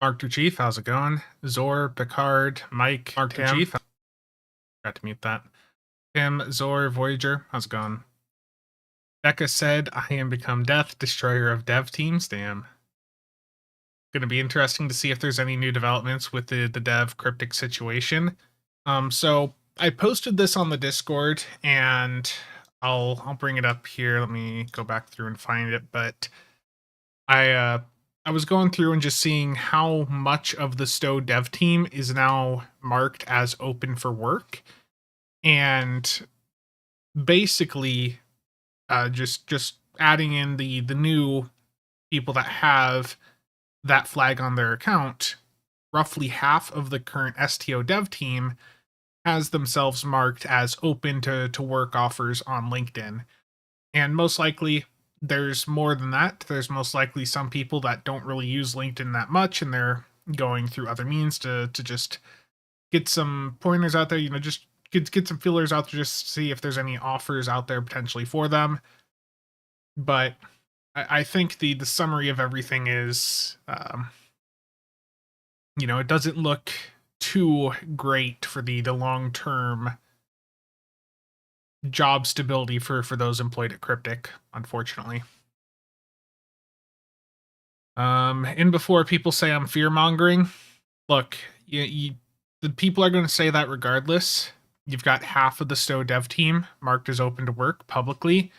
Mark Chief, how's it going? Zor, Picard, Mike, Mark Tim. Chief. Got to mute that. Tim, Zor, Voyager, how's it going? Becca said, I am become death, destroyer of dev teams. Damn. Gonna be interesting to see if there's any new developments with the dev cryptic situation. So I posted this on the Discord and I'll bring it up here. Let me go back through and find it, but I was going through and just seeing how much of the Stowe dev team is now marked as open for work, and basically, just adding in the new people that have that flag on their account. Roughly half of the current STO dev team has themselves marked as open to work offers on LinkedIn, and most likely there's more than that. There's most likely some people that don't really use LinkedIn that much, and they're going through other means to just get some pointers out there. Just get some feelers out there, just to see if there's any offers out there potentially for them. But I think the summary of everything is, it doesn't look too great for the long term job stability for those employed at Cryptic, unfortunately. And before people say I'm fear mongering, look, the people are going to say that regardless. You've got half of the Stowe dev team marked as open to work publicly.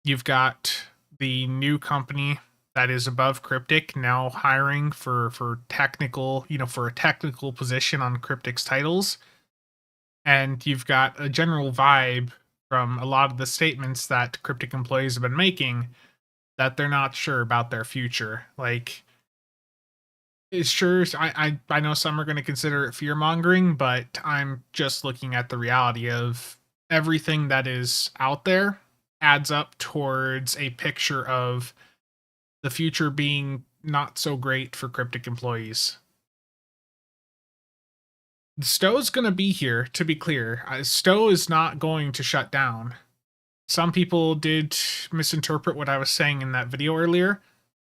You've got the new company that is above Cryptic now hiring for technical, for a technical position on Cryptic's titles. And you've got a general vibe from a lot of the statements that Cryptic employees have been making that they're not sure about their future. Like, it's sure, I know some are going to consider it fear mongering, but I'm just looking at the reality of everything that is out there adds up towards a picture of the future being not so great for Cryptic employees. Stowe's going to be here, to be clear. Stowe is not going to shut down. Some people did misinterpret what I was saying in that video earlier.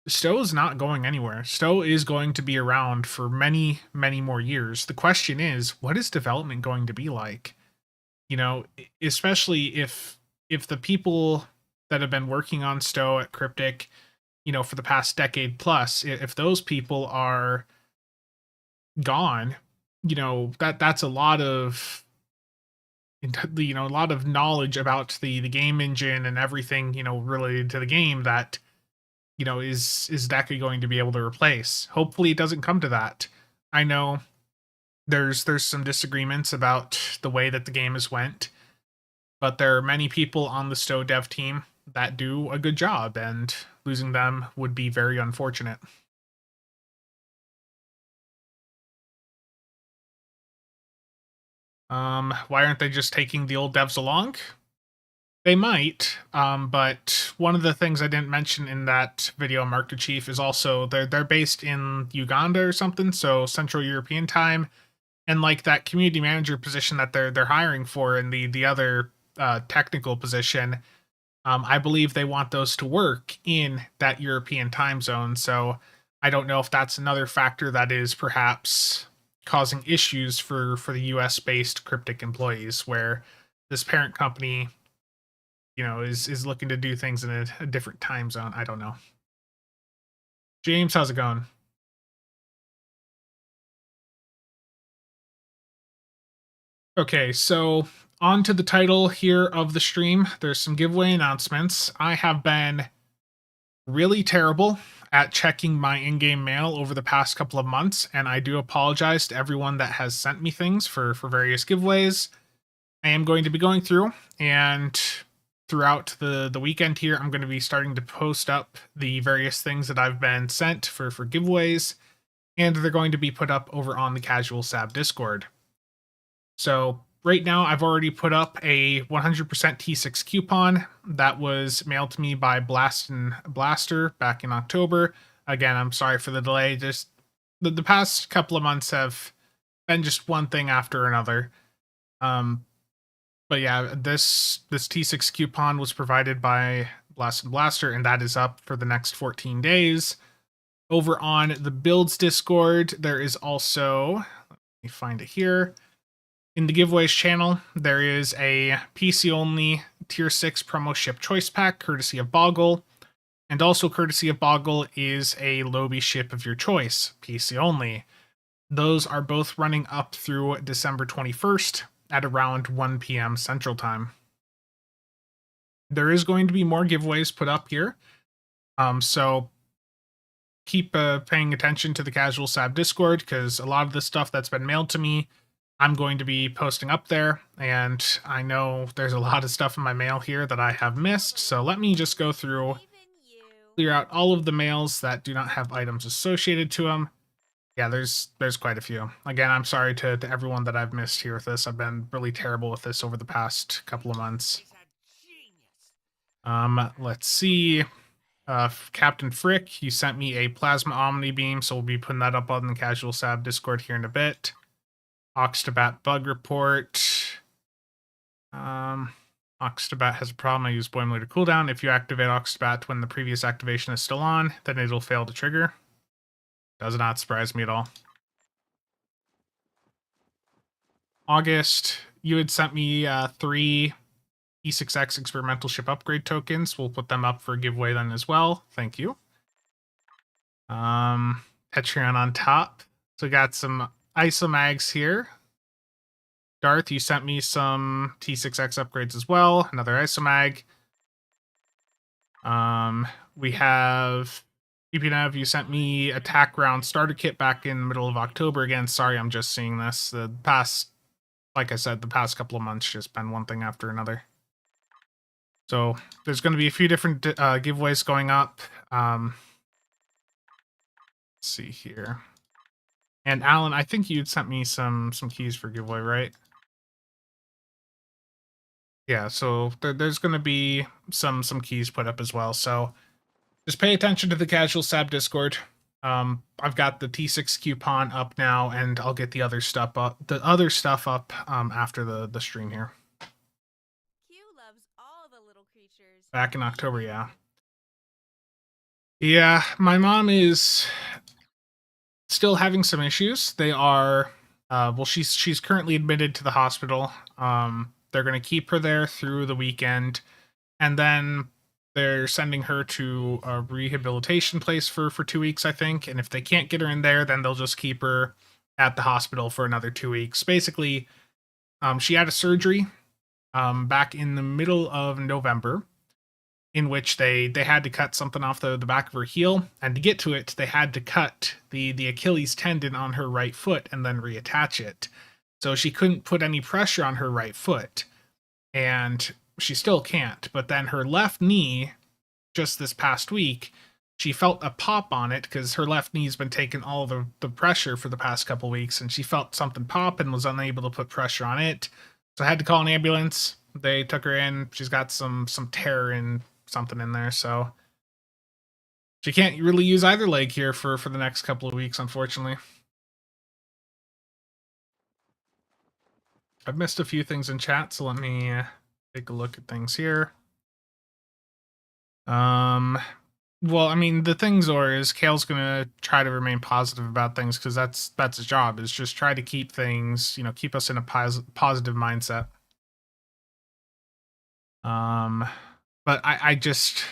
Stowe is not going anywhere. Stowe is going to be around for many, many more years. The question is, what is development going to be like? Especially if the people that have been working on Stowe at Cryptic, for the past decade plus, if those people are gone, that's a lot of a lot of knowledge about the game engine and everything related to the game that is Deca going to be able to replace. Hopefully it doesn't come to that. I know there's some disagreements about the way that the game has went, but there are many people on the Stowe dev team that do a good job, and losing them would be very unfortunate. Why aren't they just taking the old devs along? They might, but one of the things I didn't mention in that video, Mark the Chief, is also they're based in Uganda or something, so Central European time, and like that community manager position that they're hiring for, and the other technical position, I believe they want those to work in that European time zone. So I don't know if that's another factor that is perhaps causing issues for the US based Cryptic employees, where this parent company is looking to do things in a different time zone. I don't know. James, how's it going? Okay, so on to the title here of the stream. There's some giveaway announcements. I have been really terrible at checking my in-game mail over the past couple of months, and I do apologize to everyone that has sent me things for various giveaways. I am going to be going through, and throughout the weekend here, I'm going to be starting to post up the various things that I've been sent for giveaways, and they're going to be put up over on the Casual Sab Discord. So right now, I've already put up a 100% T6 coupon that was mailed to me by Blast and Blaster back in October. Again, I'm sorry for the delay. Just the past couple of months have been just one thing after another. But yeah, this T6 coupon was provided by Blast and Blaster, and that is up for the next 14 days Over on the builds Discord, there is also, let me find it here. In the giveaways channel, there is a PC only tier 6 promo ship choice pack, courtesy of Boggle. And also courtesy of Boggle is a Lobby ship of your choice, PC only. Those are both running up through December 21st at around 1 p.m. Central Time. There is going to be more giveaways put up here. So keep paying attention to the Casual Sab Discord, because a lot of the stuff that's been mailed to me, I'm going to be posting up there. And I know there's a lot of stuff in my mail here that I have missed. So let me just go through, clear out all of the mails that do not have items associated to them. Yeah, there's quite a few. Again, I'm sorry to everyone that I've missed here with this. I've been really terrible with this over the past couple of months. Let's see. Captain Frick, you sent me a plasma omni beam, so we'll be putting that up on the Casual Sab Discord here in a bit. Oxtabat bug report. Oxtabat has a problem. I use Boimler cooldown. If you activate Oxtabat when the previous activation is still on, then it'll fail to trigger. Does not surprise me at all. August, you had sent me 3 E6X experimental ship upgrade tokens. We'll put them up for a giveaway then as well. Thank you. Patreon on top. So we got some isomags here. Darth, you sent me some T6X upgrades as well. Another isomag. We have EPNev, you sent me attack round starter kit back in the middle of October. Again, sorry, I'm just seeing this. The past, like I said, the past couple of months just been one thing after another. So there's going to be a few different giveaways going up. Let's see here. And Alan, I think you'd sent me some keys for giveaway, right? Yeah, so there's going to be some keys put up as well. So just pay attention to the Casual Sab Discord. I've got the T6 coupon up now, and I'll get the other stuff up. After the stream here. Back in October, yeah. Yeah, my mom is still having some issues. They are, well, she's currently admitted to the hospital. They're going to keep her there through the weekend, and then they're sending her to a rehabilitation place for 2 weeks, I think. And if they can't get her in there, then they'll just keep her at the hospital for another 2 weeks. Basically, she had a surgery back in the middle of November, in which they had to cut something off the back of her heel, and to get to it, they had to cut the Achilles tendon on her right foot and then reattach it. So she couldn't put any pressure on her right foot, and she still can't. But then her left knee, just this past week, she felt a pop on it because her left knee's been taking all the pressure for the past couple weeks, and she felt something pop and was unable to put pressure on it. So I had to call an ambulance. They took her in. She's got some tear in something in there, so she can't really use either leg here for the next couple of weeks, unfortunately. I've missed a few things in chat, so let me take a look at things here. Well, I mean, the thing, Zor, is Kale's gonna try to remain positive about things, because that's his job, is just try to keep things, keep us in a positive mindset. But I just,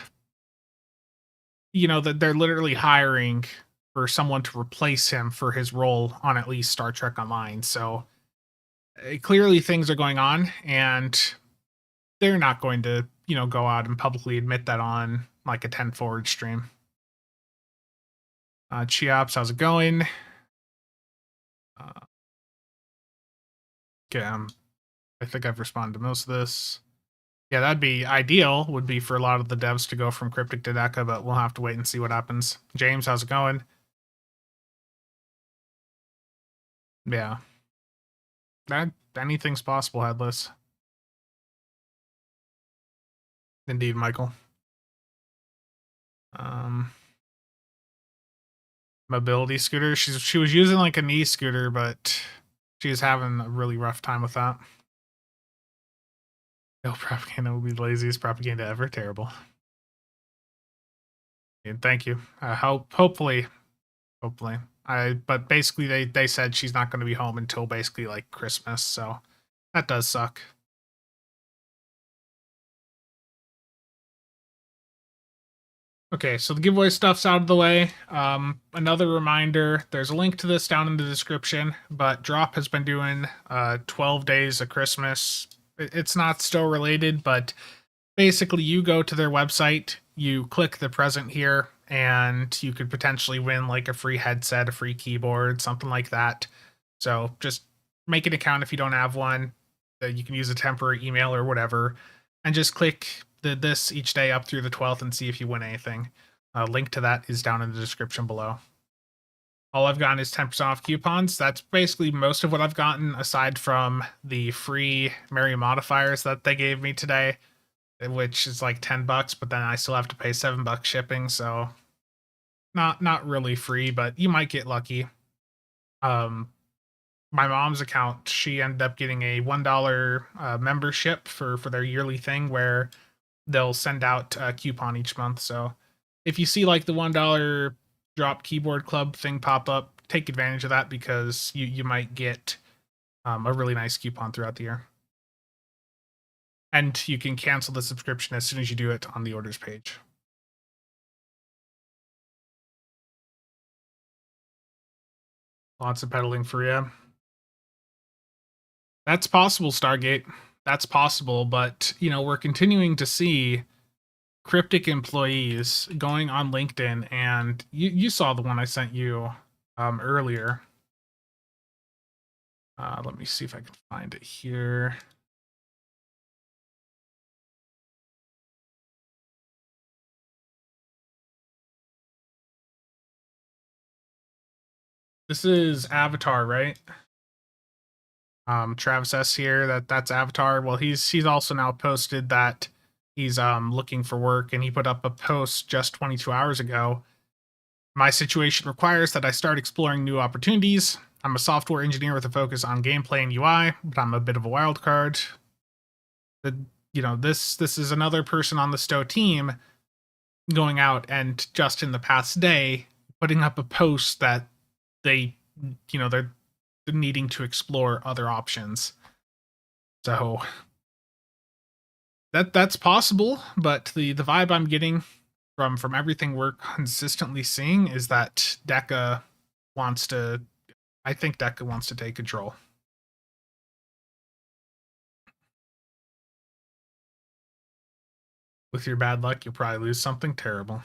that they're literally hiring for someone to replace him for his role on at least Star Trek Online. So clearly things are going on, and they're not going to, go out and publicly admit that on like a 10 forward stream. Chiops, how's it going? Okay, I think I've responded to most of this. Yeah, that'd be ideal, would be for a lot of the devs to go from Cryptic to Deca, but we'll have to wait and see what happens. James, how's it going? Yeah. Anything's possible, Headless. Indeed, Michael. Mobility scooter. She was using like a knee scooter, but she's having a really rough time with that. No propaganda will be the laziest propaganda ever. Terrible. And thank you. Hopefully hopefully. But basically they said she's not going to be home until basically like Christmas, so that does suck. Okay, so the giveaway stuff's out of the way. Another reminder, there's a link to this down in the description, but Drop has been doing 12 days of Christmas. It's not still related, but basically you go to their website, you click the present here, and you could potentially win like a free headset, a free keyboard, something like that. So just make an account if you don't have one. You can use a temporary email or whatever, and just click this each day up through the 12th and see if you win anything. Link to that is down in the description below. All I've gotten is 10% off coupons. That's basically most of what I've gotten, aside from the free Merry modifiers that they gave me today, which is like $10, but then I still have to pay $7 shipping, so not really free, but you might get lucky. My mom's account, she ended up getting a $1 membership for their yearly thing where they'll send out a coupon each month. So if you see like the $1 drop keyboard club thing pop up, take advantage of that because you might get a really nice coupon throughout the year. And you can cancel the subscription as soon as you do it on the orders page. Lots of peddling for you. That's possible, Stargate. That's possible, but we're continuing to see cryptic employees going on LinkedIn, and you saw the one I sent you earlier. Let me see if I can find it here. This is Avatar, right? Travis S here. That's Avatar. Well, he's also now posted that he's looking for work, and he put up a post just 22 hours ago. My situation requires that I start exploring new opportunities. I'm a software engineer with a focus on gameplay and UI, but I'm a bit of a wild card. This is another person on the Stowe team going out and just in the past day putting up a post that they're needing to explore other options. So that's possible, but the vibe I'm getting from everything we're consistently seeing is that Deca wants to I think Deca wants to take control. With your bad luck, you'll probably lose something terrible.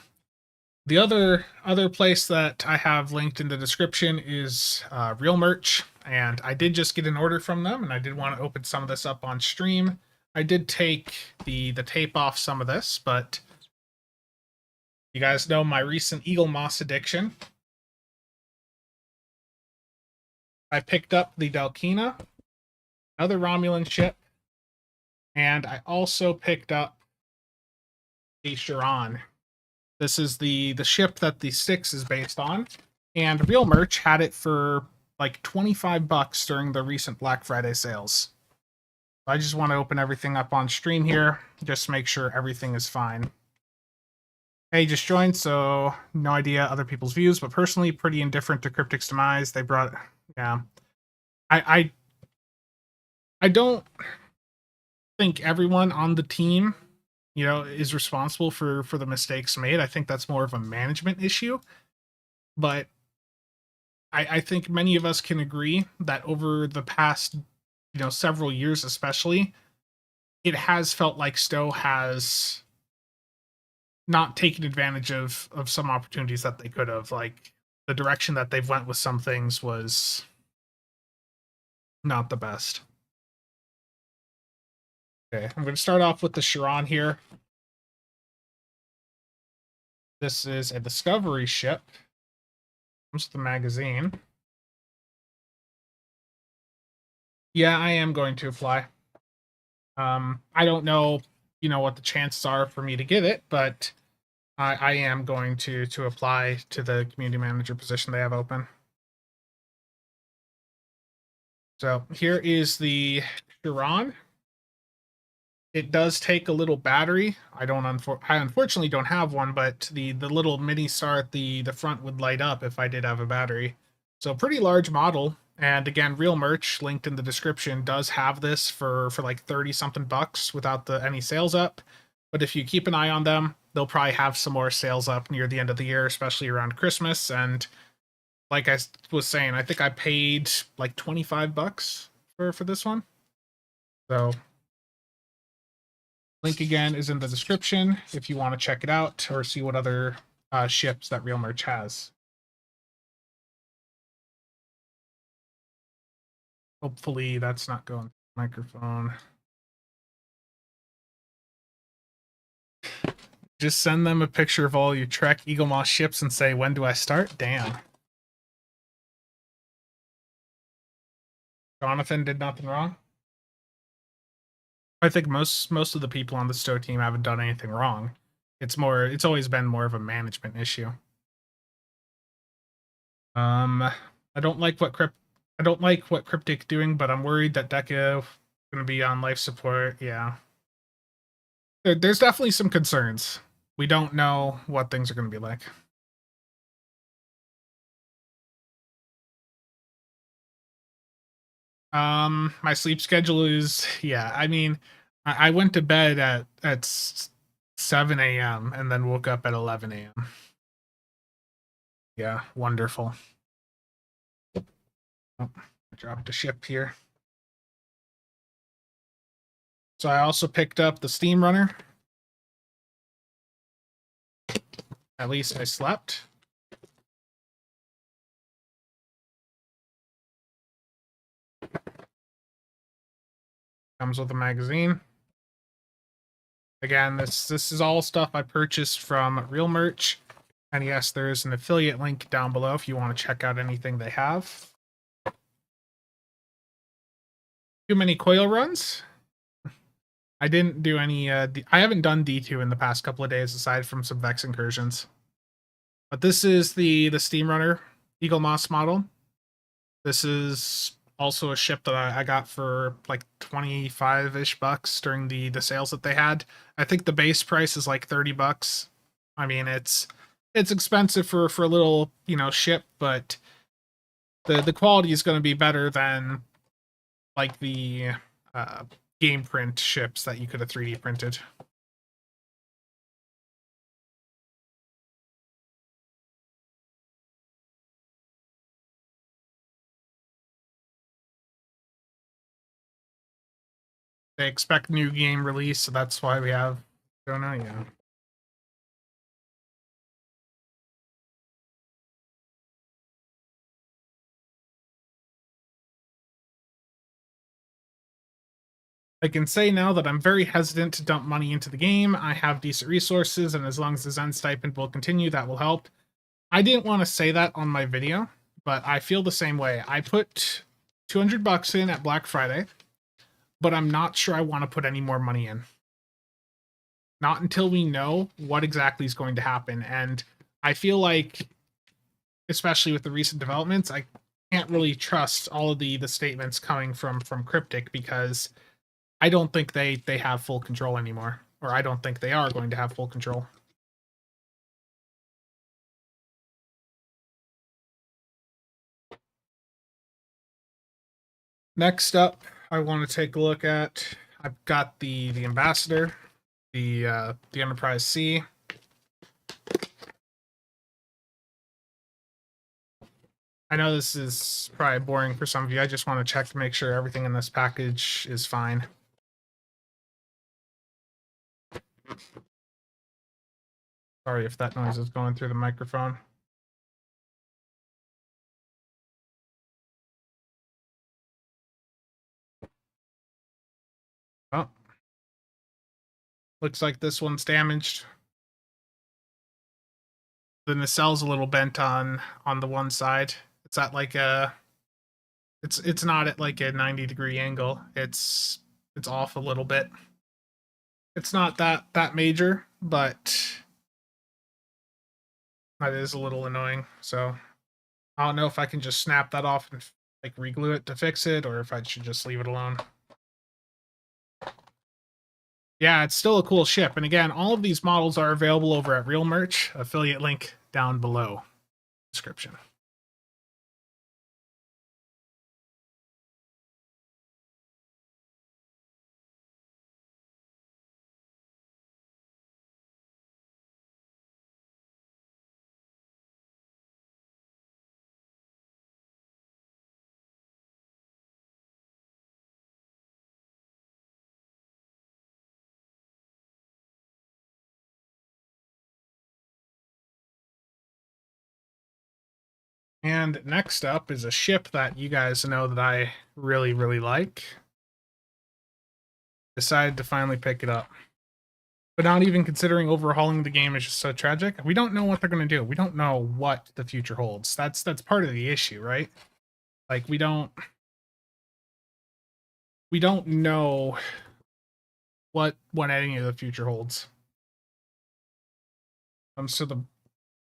The other place that I have linked in the description is Real Merch, and I did just get an order from them, and I did want to open some of this up on stream. I did take the tape off some of this, but you guys know my recent Eagle Moss addiction. I picked up the Dalkina, another Romulan ship, and I also picked up the Chiron. This is the ship that the Styx is based on, and Real Merch had it for like $25 during the recent Black Friday sales. I just want to open everything up on stream here, just to make sure everything is fine. Hey, just joined, so no idea other people's views, but personally pretty indifferent to Cryptic's demise. They brought, yeah. I don't think everyone on the team, is responsible for the mistakes made. I think that's more of a management issue. But I think many of us can agree that over the past, several years especially, it has felt like Stowe has not taken advantage of some opportunities that they could have. Like the direction that they've went with some things was not the best. Okay, I'm going to start off with the Chiron here. This is a Discovery ship. Comes with the magazine. Yeah, I am going to apply. I don't know, what the chances are for me to get it, but I am going to apply to the community manager position they have open. So here is the Chiron. It does take a little battery. I unfortunately don't have one, but the little mini star at the front would light up if I did have a battery. So pretty large model. And again, real merch linked in the description does have this for like 30 something bucks without any sales up. But if you keep an eye on them, they'll probably have some more sales up near the end of the year, especially around Christmas. And like I was saying, I think I paid like 25 bucks for this one. So link again is in the description if you want to check it out or see what other ships that Real Merch has. Hopefully that's not going to the microphone. Just send them a picture of all your Trek Eagle Moss ships and say, when do I start? Damn. Jonathan did nothing wrong. I think most of the people on the Stowe team haven't done anything wrong. It's always been more of a management issue. I don't like what Cryptic doing, but I'm worried that Deca gonna be on life support. Yeah. There's definitely some concerns. We don't know what things are gonna be like. My sleep schedule is, yeah, I mean, I went to bed at 7 a.m. and then woke up at 11 a.m. Yeah, wonderful. Oh, I dropped a ship here. So I also picked up the Steam Runner. At least I slept. Comes with a magazine. Again, this is all stuff I purchased from Real Merch. And yes, there is an affiliate link down below if you want to check out anything they have. Too many coil runs? I didn't do any, I haven't done D2 in the past couple of days aside from some Vex incursions. But this is the Steam Runner Eagle Moss model. This is also a ship that I got for like 25-ish bucks during the sales that they had. I think the base price is like 30 bucks. I mean, it's expensive for a little, ship, but the quality is going to be better than like the game print ships that you could have 3D printed. They expect new game release, so that's why we have Jonah, yeah. I can say now that I'm very hesitant to dump money into the game. I have decent resources, and as long as the Zen stipend will continue, that will help. I didn't want to say that on my video, but I feel the same way. I put 200 bucks in at Black Friday, but I'm not sure I want to put any more money in. Not until we know what exactly is going to happen. And I feel like, especially with the recent developments, I can't really trust all of the statements coming from Cryptic because I don't think they have full control anymore, or I don't think they are going to have full control. Next up, I want to take a look at. I've got the Ambassador, the Enterprise C. I know this is probably boring for some of you. I just want to check to make sure everything in this package is fine. Sorry if that noise is going through the microphone. Oh. Looks like this one's damaged. The nacelle's a little bent on the one side. It's at like a it's not at like a 90-degree angle. It's off a little bit. It's not that major, but that is a little annoying. So I don't know if I can just snap that off and like reglue it to fix it, or if I should just leave it alone. Yeah, it's still a cool ship. And again, all of these models are available over at Real Merch. Affiliate link down below description. And next up is a ship that you guys know that I really, really like. Decided to finally pick it up. But not even considering overhauling the game is just so tragic. We don't know what they're going to do. We don't know what the future holds. That's part of the issue, right? Like we don't know what any of the future holds. So the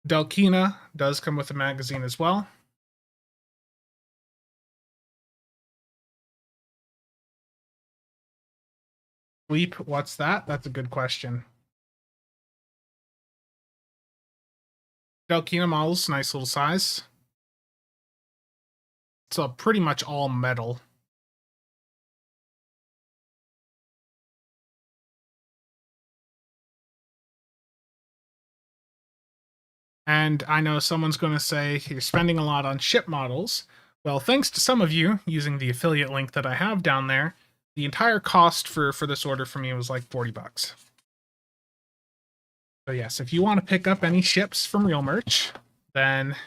Delkina does come with a magazine as well. Sleep, what's that? That's a good question. Delkina models, nice little size. It's pretty much all metal. And I know someone's going to say you're spending a lot on ship models. Well, thanks to some of you using the affiliate link that I have down there, the entire cost for this order for me was like 40 bucks. So yes, if you want to pick up any ships from Real Merch, then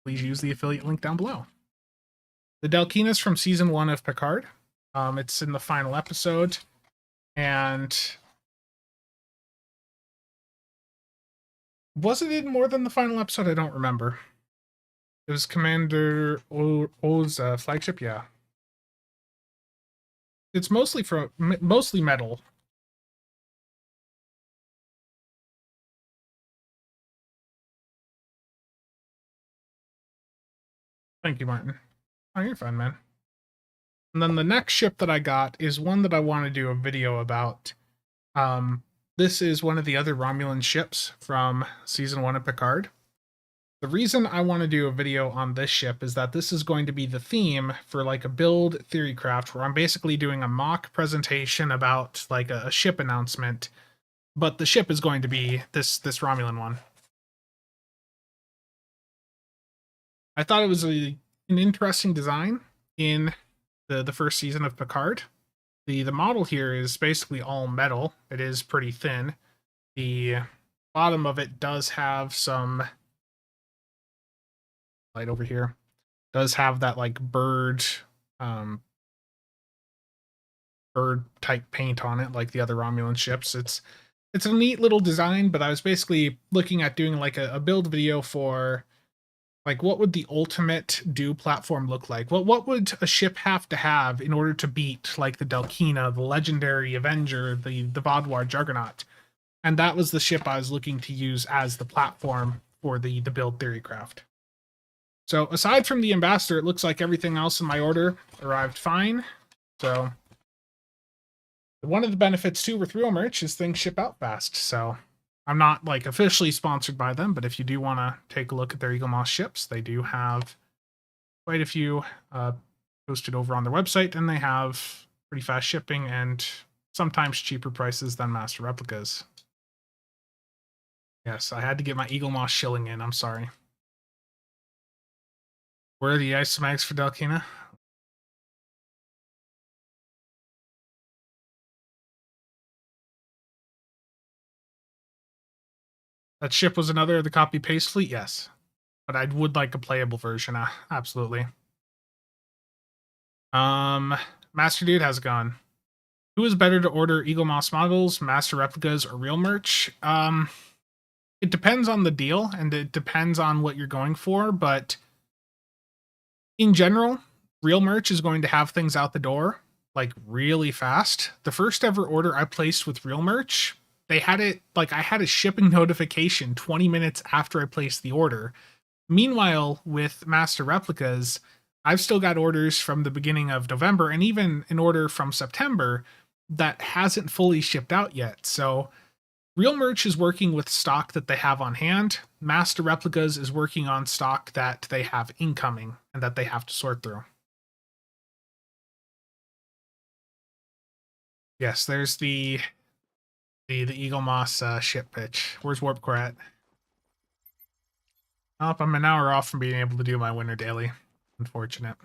please use the affiliate link down below. The Delkina's from season 1 of Picard. It's in the final episode, and was it in more than the final episode? I don't remember. It was Commander O's flagship, yeah. It's mostly metal. Thank you, Martin. Oh, you're fine, man. And then the next ship that I got is one that I want to do a video about. This is one of the other Romulan ships from season 1 of Picard. The reason I want to do a video on this ship is that this is going to be the theme for like a build theory craft where I'm basically doing a mock presentation about like a ship announcement, but the ship is going to be this Romulan one. I thought it was an interesting design in the first season of Picard. The model here is basically all metal. It is pretty thin. The bottom of it does have some light over here. Does have that like bird type paint on it like the other Romulan ships. It's a neat little design, but I was basically looking at doing like a build video for like what would the ultimate do platform look like? What would a ship have to have in order to beat like the Delkina, the legendary Avenger, the Vaadwaur Juggernaut? And that was the ship I was looking to use as the platform for the build theory craft. So aside from the ambassador, it looks like everything else in my order arrived fine. So one of the benefits too with Real Merch is things ship out fast. So I'm not like officially sponsored by them, but if you do want to take a look at their Eagle Moss ships, they do have quite a few posted over on their website, and they have pretty fast shipping and sometimes cheaper prices than Master Replicas. Yes, I had to get my Eagle Moss shilling in. I'm sorry. Where are the isomags for Delkina? That ship was another of the copy paste fleet, yes. But I would like a playable version, absolutely. Master Dude, how's it gone? Who is better to order Eagle Moss models, Master Replicas, or Real Merch? It depends on the deal, and it depends on what you're going for, but in general, Real Merch is going to have things out the door like really fast. The first ever order I placed with Real Merch, they had it like I had a shipping notification 20 minutes after I placed the order. Meanwhile, with Master Replicas, I've still got orders from the beginning of November and even an order from September that hasn't fully shipped out yet. So Real Merch is working with stock that they have on hand. Master Replicas is working on stock that they have incoming and that they have to sort through. Yes, there's the Eagle Moss ship pitch. Where's Warp Core at? Oh, I'm an hour off from being able to do my winter daily. Unfortunate.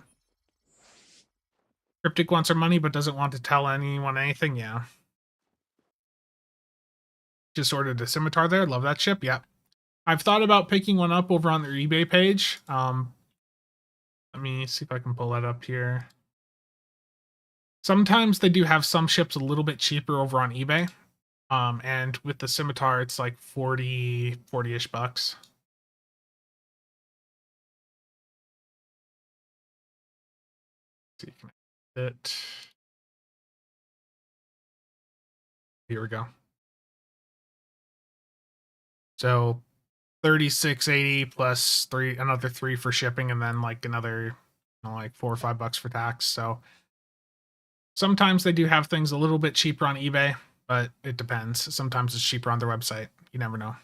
Cryptic wants our money but doesn't want to tell anyone anything. Yeah. Just ordered a scimitar there. Love that ship. Yeah. I've thought about picking one up over on their eBay page. Let me see if I can pull that up here. Sometimes they do have some ships a little bit cheaper over on eBay. And with the scimitar, it's like 40-ish bucks. See if you can it. Here we go. So 36.80 plus another 3 for shipping, and then like another like $4 or $5 for tax. So sometimes they do have things a little bit cheaper on eBay, but it depends. Sometimes it's cheaper on their website. You never know.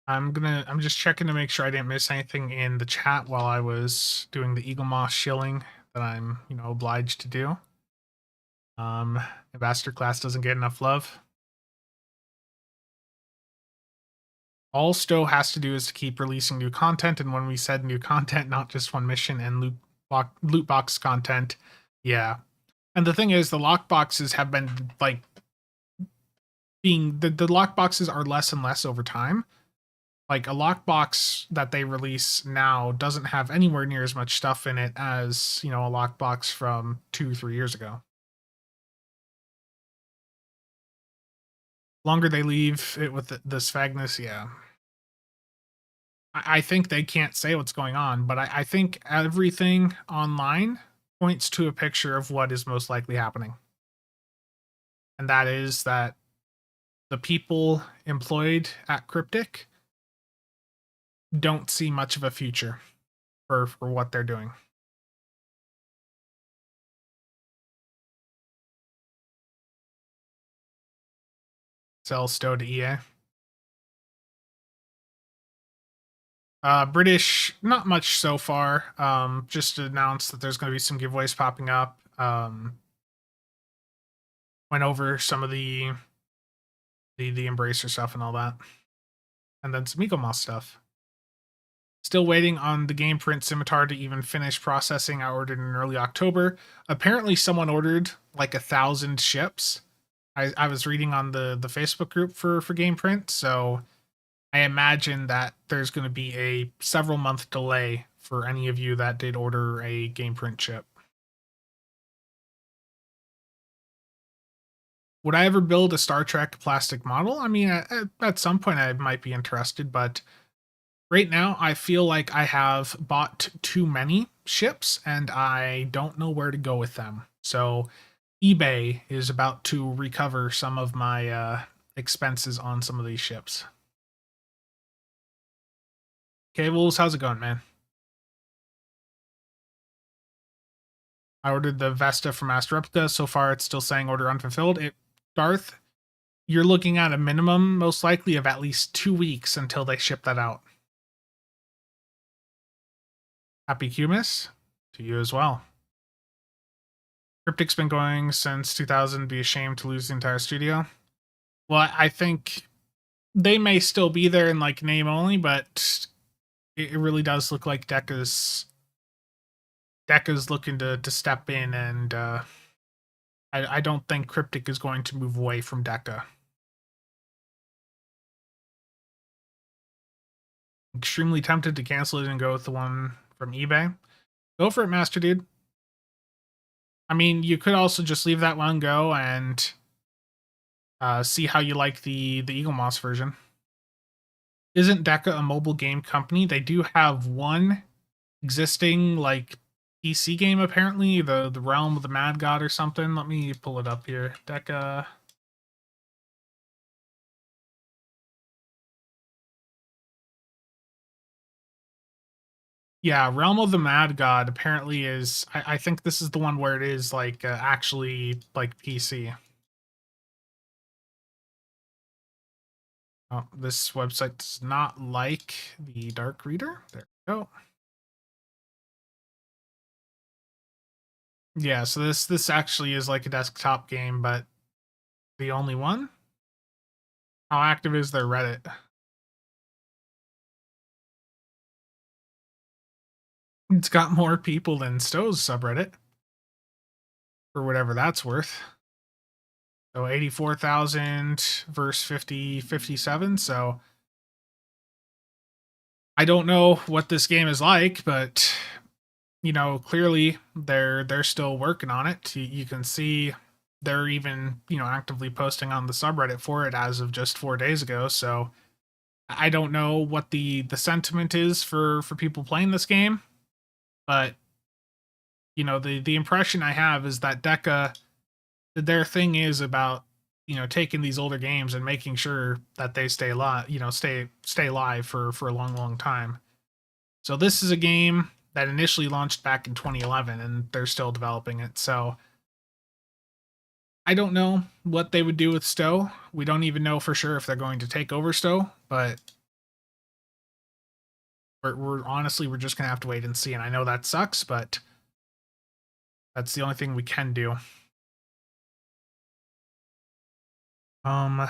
I'm just checking to make sure I didn't miss anything in the chat while I was doing the Eagle Moss shilling that I'm, obliged to do. Ambassador class doesn't get enough love. All Stowe has to do is to keep releasing new content, and when we said new content, not just one mission and loot box content, yeah. And the thing is, the lock boxes have been like being the lock boxes are less and less over time. Like a lockbox that they release now doesn't have anywhere near as much stuff in it as, a lockbox from 2-3 years ago. Longer they leave it with the Sphagnus, yeah. I think they can't say what's going on, but I think everything online points to a picture of what is most likely happening. And that is that the people employed at Cryptic don't see much of a future for what they're doing. Sell Stowe to EA. British, not much so far. Just announced that there's going to be some giveaways popping up. Went over some of the Embracer stuff and all that, and then some Eagle Moss stuff. Still waiting on the game print scimitar to even finish processing. I ordered in early October. Apparently, someone ordered like 1,000 ships. I was reading on the Facebook group for game print, so I imagine that there's going to be a several month delay for any of you that did order a game print chip. Would I ever build a Star Trek plastic model? I mean, at some point I might be interested, but right now I feel like I have bought too many ships and I don't know where to go with them. So eBay is about to recover some of my expenses on some of these ships. Cables, how's it going, man? I ordered the Vesta from Master Replica. So far, it's still saying order unfulfilled. Darth, you're looking at a minimum, most likely, of at least 2 weeks until they ship that out. Happy Cumus to you as well. Cryptic's been going since 2000. Be ashamed to lose the entire studio. Well, I think they may still be there in like name only, but it really does look like Deca's looking to step in, and I don't think Cryptic is going to move away from Deca. Extremely tempted to cancel it and go with the one from eBay. Go for it, Master Dude. I mean, you could also just leave that one go and see how you like the Eagle Moss version. Isn't Deca a mobile game company? They do have one existing like PC game apparently, the Realm of the Mad God or something. Let me pull it up here. Deca. Yeah, Realm of the Mad God apparently is. I think this is the one where it is like actually like PC. Oh, this website does not like the Dark Reader. There we go. Yeah, so this actually is like a desktop game, but the only one. How active is their Reddit? It's got more people than Stowe's subreddit, for whatever that's worth. So 84,000 versus 57. So I don't know what this game is like, but clearly they're still working on it. You can see they're even, actively posting on the subreddit for it as of just 4 days ago. So I don't know what the sentiment is for people playing this game, but the impression I have is that Deca, their thing is about taking these older games and making sure that they stay alive, stay live for a long time. So this is a game that initially launched back in 2011 and they're still developing it. So I don't know what they would do with Stowe. We don't even know for sure if they're going to take over Stowe, but we're honestly we're just gonna have to wait and see. And I know that sucks, but that's the only thing we can do. Um,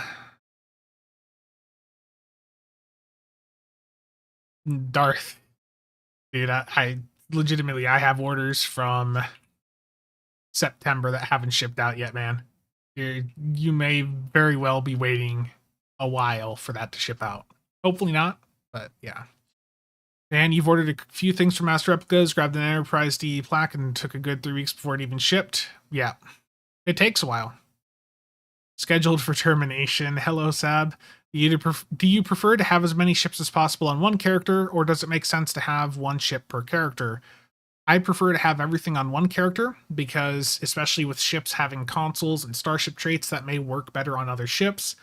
Darth, dude, I legitimately I have orders from September that haven't shipped out yet, man. You may very well be waiting a while for that to ship out. Hopefully not, but yeah. And you've ordered a few things from Master Replicas, grabbed an Enterprise DE plaque, and took a good 3 weeks before it even shipped. Yeah, it takes a while. Scheduled for termination. Hello, Sab. Do you prefer to have as many ships as possible on one character, or does it make sense to have one ship per character? I prefer to have everything on one character because, especially with ships having consoles and starship traits that may work better on other ships,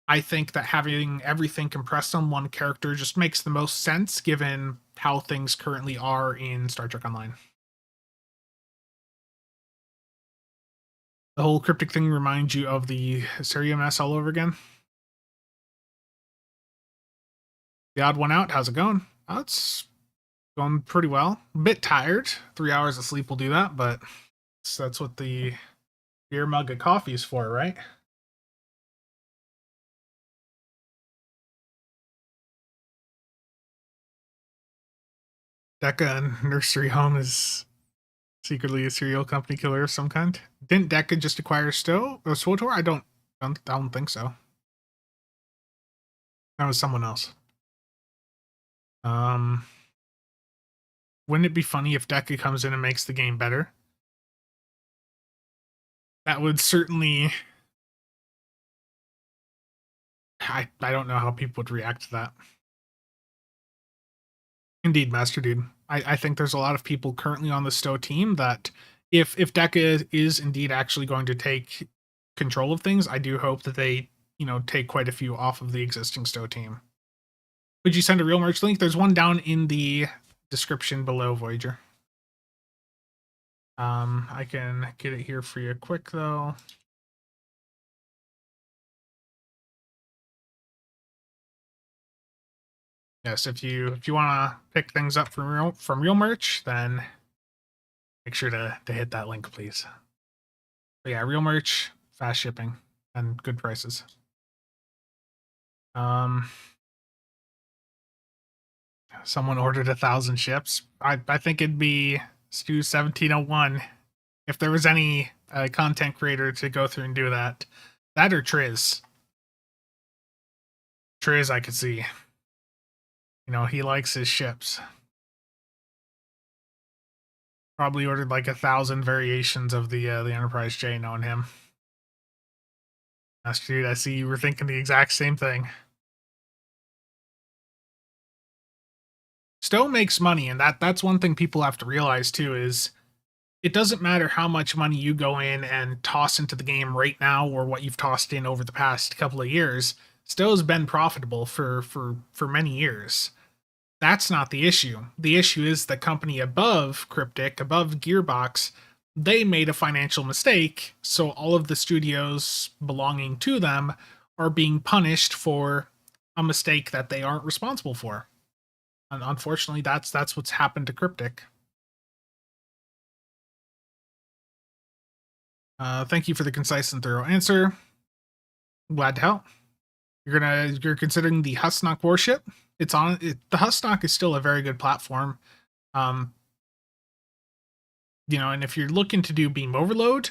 I think that having everything compressed on one character just makes the most sense given how things currently are in Star Trek Online. The whole cryptic thing reminds you of the Syria mess all over again. The odd one out, how's it going? Oh, it's going pretty well. A bit tired. 3 hours of sleep will do that, but that's what the beer mug of coffee is for, right? Decca Nursery Home is secretly a serial company killer of some kind. Didn't Decca just acquire Stowe or SWTOR? I don't think so. That was someone else. Um, wouldn't it be funny if Decca comes in and makes the game better? That would certainly. I don't know how people would react to that. Indeed, Master Dude. I think there's a lot of people currently on the Stowe team that if Decca is indeed actually going to take control of things, I do hope that they, take quite a few off of the existing Stowe team. Would you send a real merch link? There's one down in the description below, Voyager. I can get it here for you quick though. Yes, if you want to pick things up from real merch, then make sure to hit that link, please. But yeah, real merch, fast shipping, and good prices. Um, someone ordered 1,000 ships. I think it'd be Stu 1701 if there was any content creator to go through and do that. That or Triz. Triz, I could see. He likes his ships. Probably ordered like 1,000 variations of the Enterprise J, knowing him. That's dude. I see you were thinking the exact same thing. Stowe makes money, and that's one thing people have to realize too is it doesn't matter how much money you go in and toss into the game right now or what you've tossed in over the past couple of years. Stowe's been profitable for many years. That's not the issue. The issue is the company above Cryptic, above Gearbox, they made a financial mistake, so all of the studios belonging to them are being punished for a mistake that they aren't responsible for. And unfortunately, that's what's happened to Cryptic. Thank you for the concise and thorough answer. Glad to help. You're considering the Husnock warship. The Husnock is still a very good platform. Um, and if you're looking to do beam overload,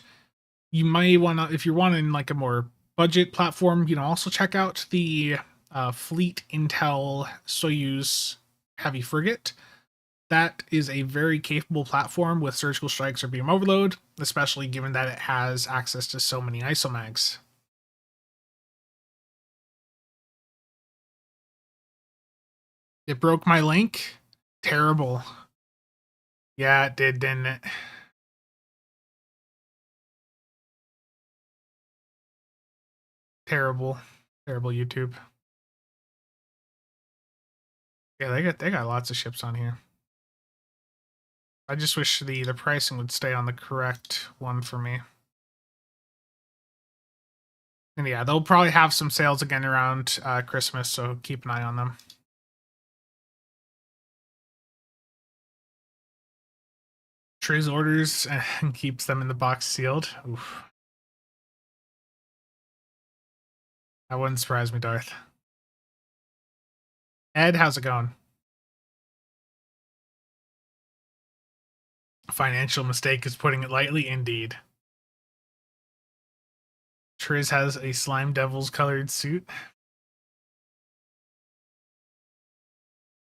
you might want to, if you're wanting like a more budget platform, also check out the Fleet Intel Soyuz heavy frigate. That is a very capable platform with surgical strikes or beam overload, especially given that it has access to so many isomags. It broke my link. Terrible. Yeah, it did, didn't it? Terrible. Terrible YouTube. Yeah, they got lots of ships on here. I just wish the pricing would stay on the correct one for me. And yeah, they'll probably have some sales again around Christmas, so keep an eye on them. Triz orders and keeps them in the box sealed. Oof. That wouldn't surprise me, Darth. Ed, how's it going? Financial mistake is putting it lightly, indeed. Triz has a slime devil's colored suit.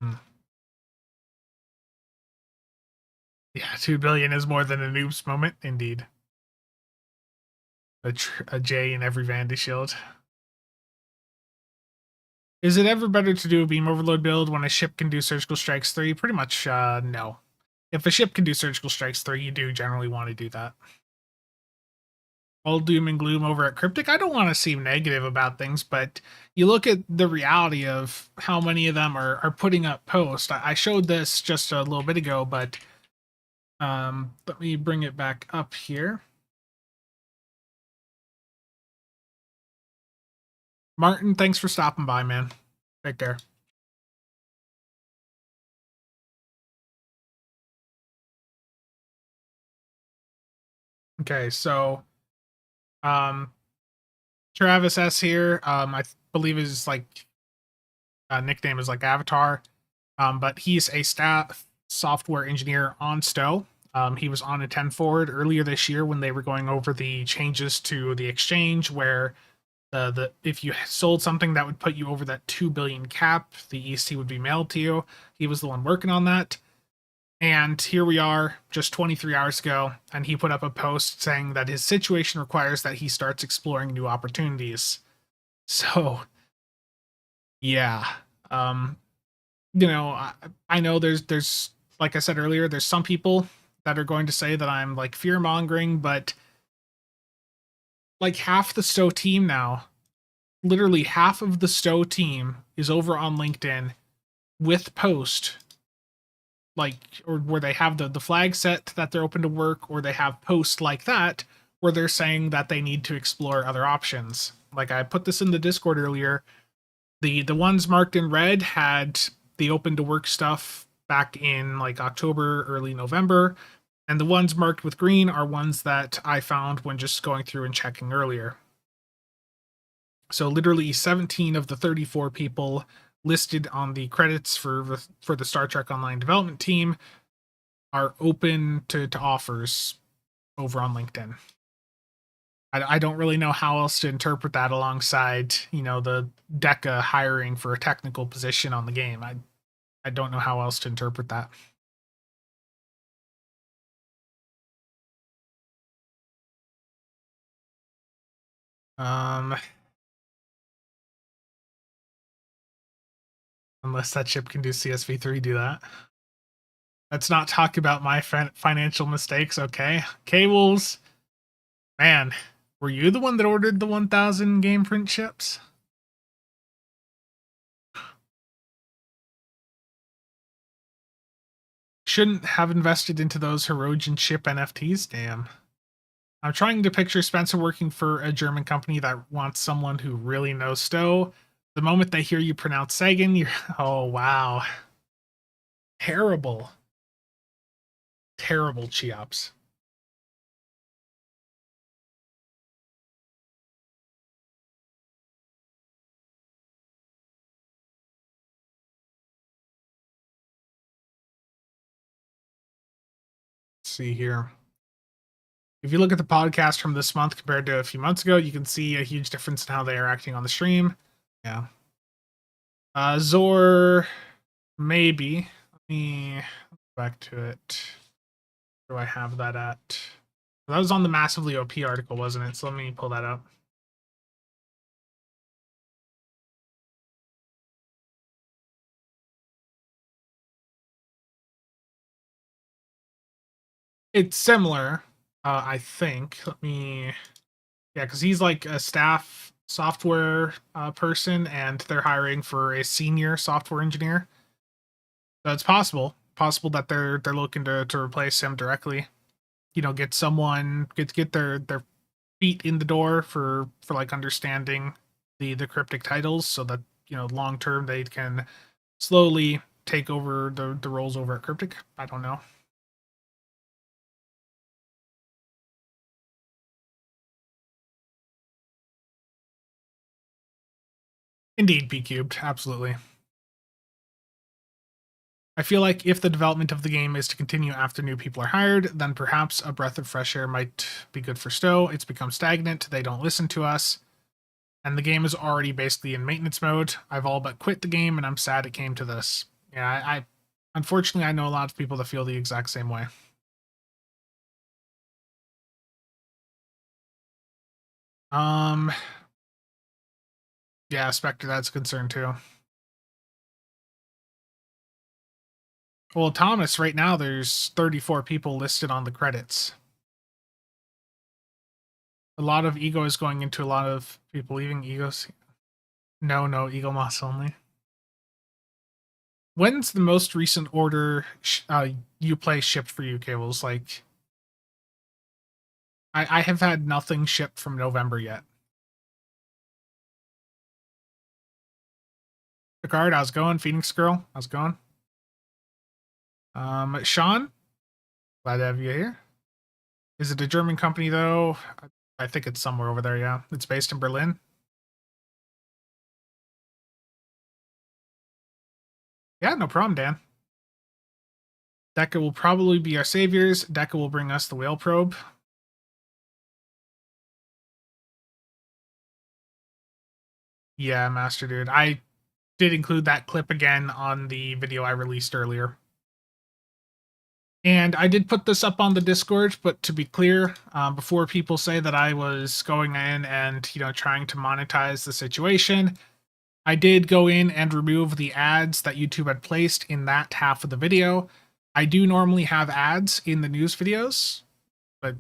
Hmm. Yeah, 2 billion is more than a noob's moment, indeed. A J in every Vandy shield. Is it ever better to do a beam overload build when a ship can do surgical strikes 3? Pretty much, no. If a ship can do surgical strikes 3, you do generally want to do that. All doom and gloom over at Cryptic. I don't want to seem negative about things, but you look at the reality of how many of them are putting up posts. I showed this just a little bit ago, but let me bring it back up here. Martin, thanks for stopping by, man. Take care. Okay, so Travis S here. I believe his nickname is like Avatar. But he's a staff software engineer on Stowe. He was on a 10 forward earlier this year when they were going over the changes to the exchange, where the if you sold something that would put you over that 2 billion cap, the EC would be mailed to you. He was the one working on that. And here we are, just 23 hours ago, and he put up a post saying that his situation requires that he starts exploring new opportunities. So, yeah. Um, I know there's like I said earlier, there's some people that are going to say that I'm like fear mongering, but like half the Stowe team now, literally half of the Stowe team is over on LinkedIn with post, like, or where they have the flag set that they're open to work, or they have posts like that where they're saying that they need to explore other options. Like I put this in the Discord earlier. The ones marked in red had the open to work stuff back in like October, early November, and the ones marked with green are ones that I found when just going through and checking earlier. So literally 17 of the 34 people listed on the credits for the Star Trek Online development team are open to offers over on LinkedIn. I don't really know how else to interpret that alongside, the DECA hiring for a technical position on the game. I don't know how else to interpret that. Um, unless that ship can do CSV3, do that. Let's not talk about my financial mistakes, okay? Cables, man, were you the one that ordered the 1,000 game print ships? shouldn't have invested into those Heroian ship NFTs. Damn. I'm trying to picture Spencer working for a German company that wants someone who really knows Stowe. The moment they hear you pronounce Sagan, you're oh wow. Terrible. Terrible Cheops. Let's see here. If you look at the podcast from this month compared to a few months ago, you can see a huge difference in how they are acting on the stream. Yeah. Zor, maybe. Let me go back to it. Where do I have that at? That was on the Massively OP article, wasn't it? So let me pull that up. It's similar, I think. Let me, yeah, because he's like a staff software person, and they're hiring for a senior software engineer. So it's possible that they're looking to replace him directly. You know, get someone get their feet in the door for like understanding the cryptic titles, so that long term they can slowly take over the roles over at Cryptic. I don't know. Indeed, P cubed, absolutely. I feel like if the development of the game is to continue after new people are hired, then perhaps a breath of fresh air might be good for Stowe. It's become stagnant. They don't listen to us. And the game is already basically in maintenance mode. I've all but quit the game, and I'm sad it came to this. Yeah, I unfortunately I know a lot of people that feel the exact same way. Um, yeah, Spectre, that's a concern too. Well, Thomas, right now there's 34 people listed on the credits. A lot of ego is going into a lot of people leaving egos. No, ego moss only. When's the most recent order you play shipped for you, Cables? Like, I have had nothing shipped from November yet. Picard, how's it going? Phoenix Girl, how's it going? Sean, glad to have you here. Is it a German company though? I think it's somewhere over there. Yeah, it's based in Berlin. Yeah, no problem, Dan. Deca will probably be our saviors. Deca will bring us the whale probe. Yeah, Master Dude. I did include that clip again on the video I released earlier. And I did put this up on the Discord, but to be clear, before people say that I was going in and trying to monetize the situation, I did go in and remove the ads that YouTube had placed in that half of the video. I do normally have ads in the news videos, but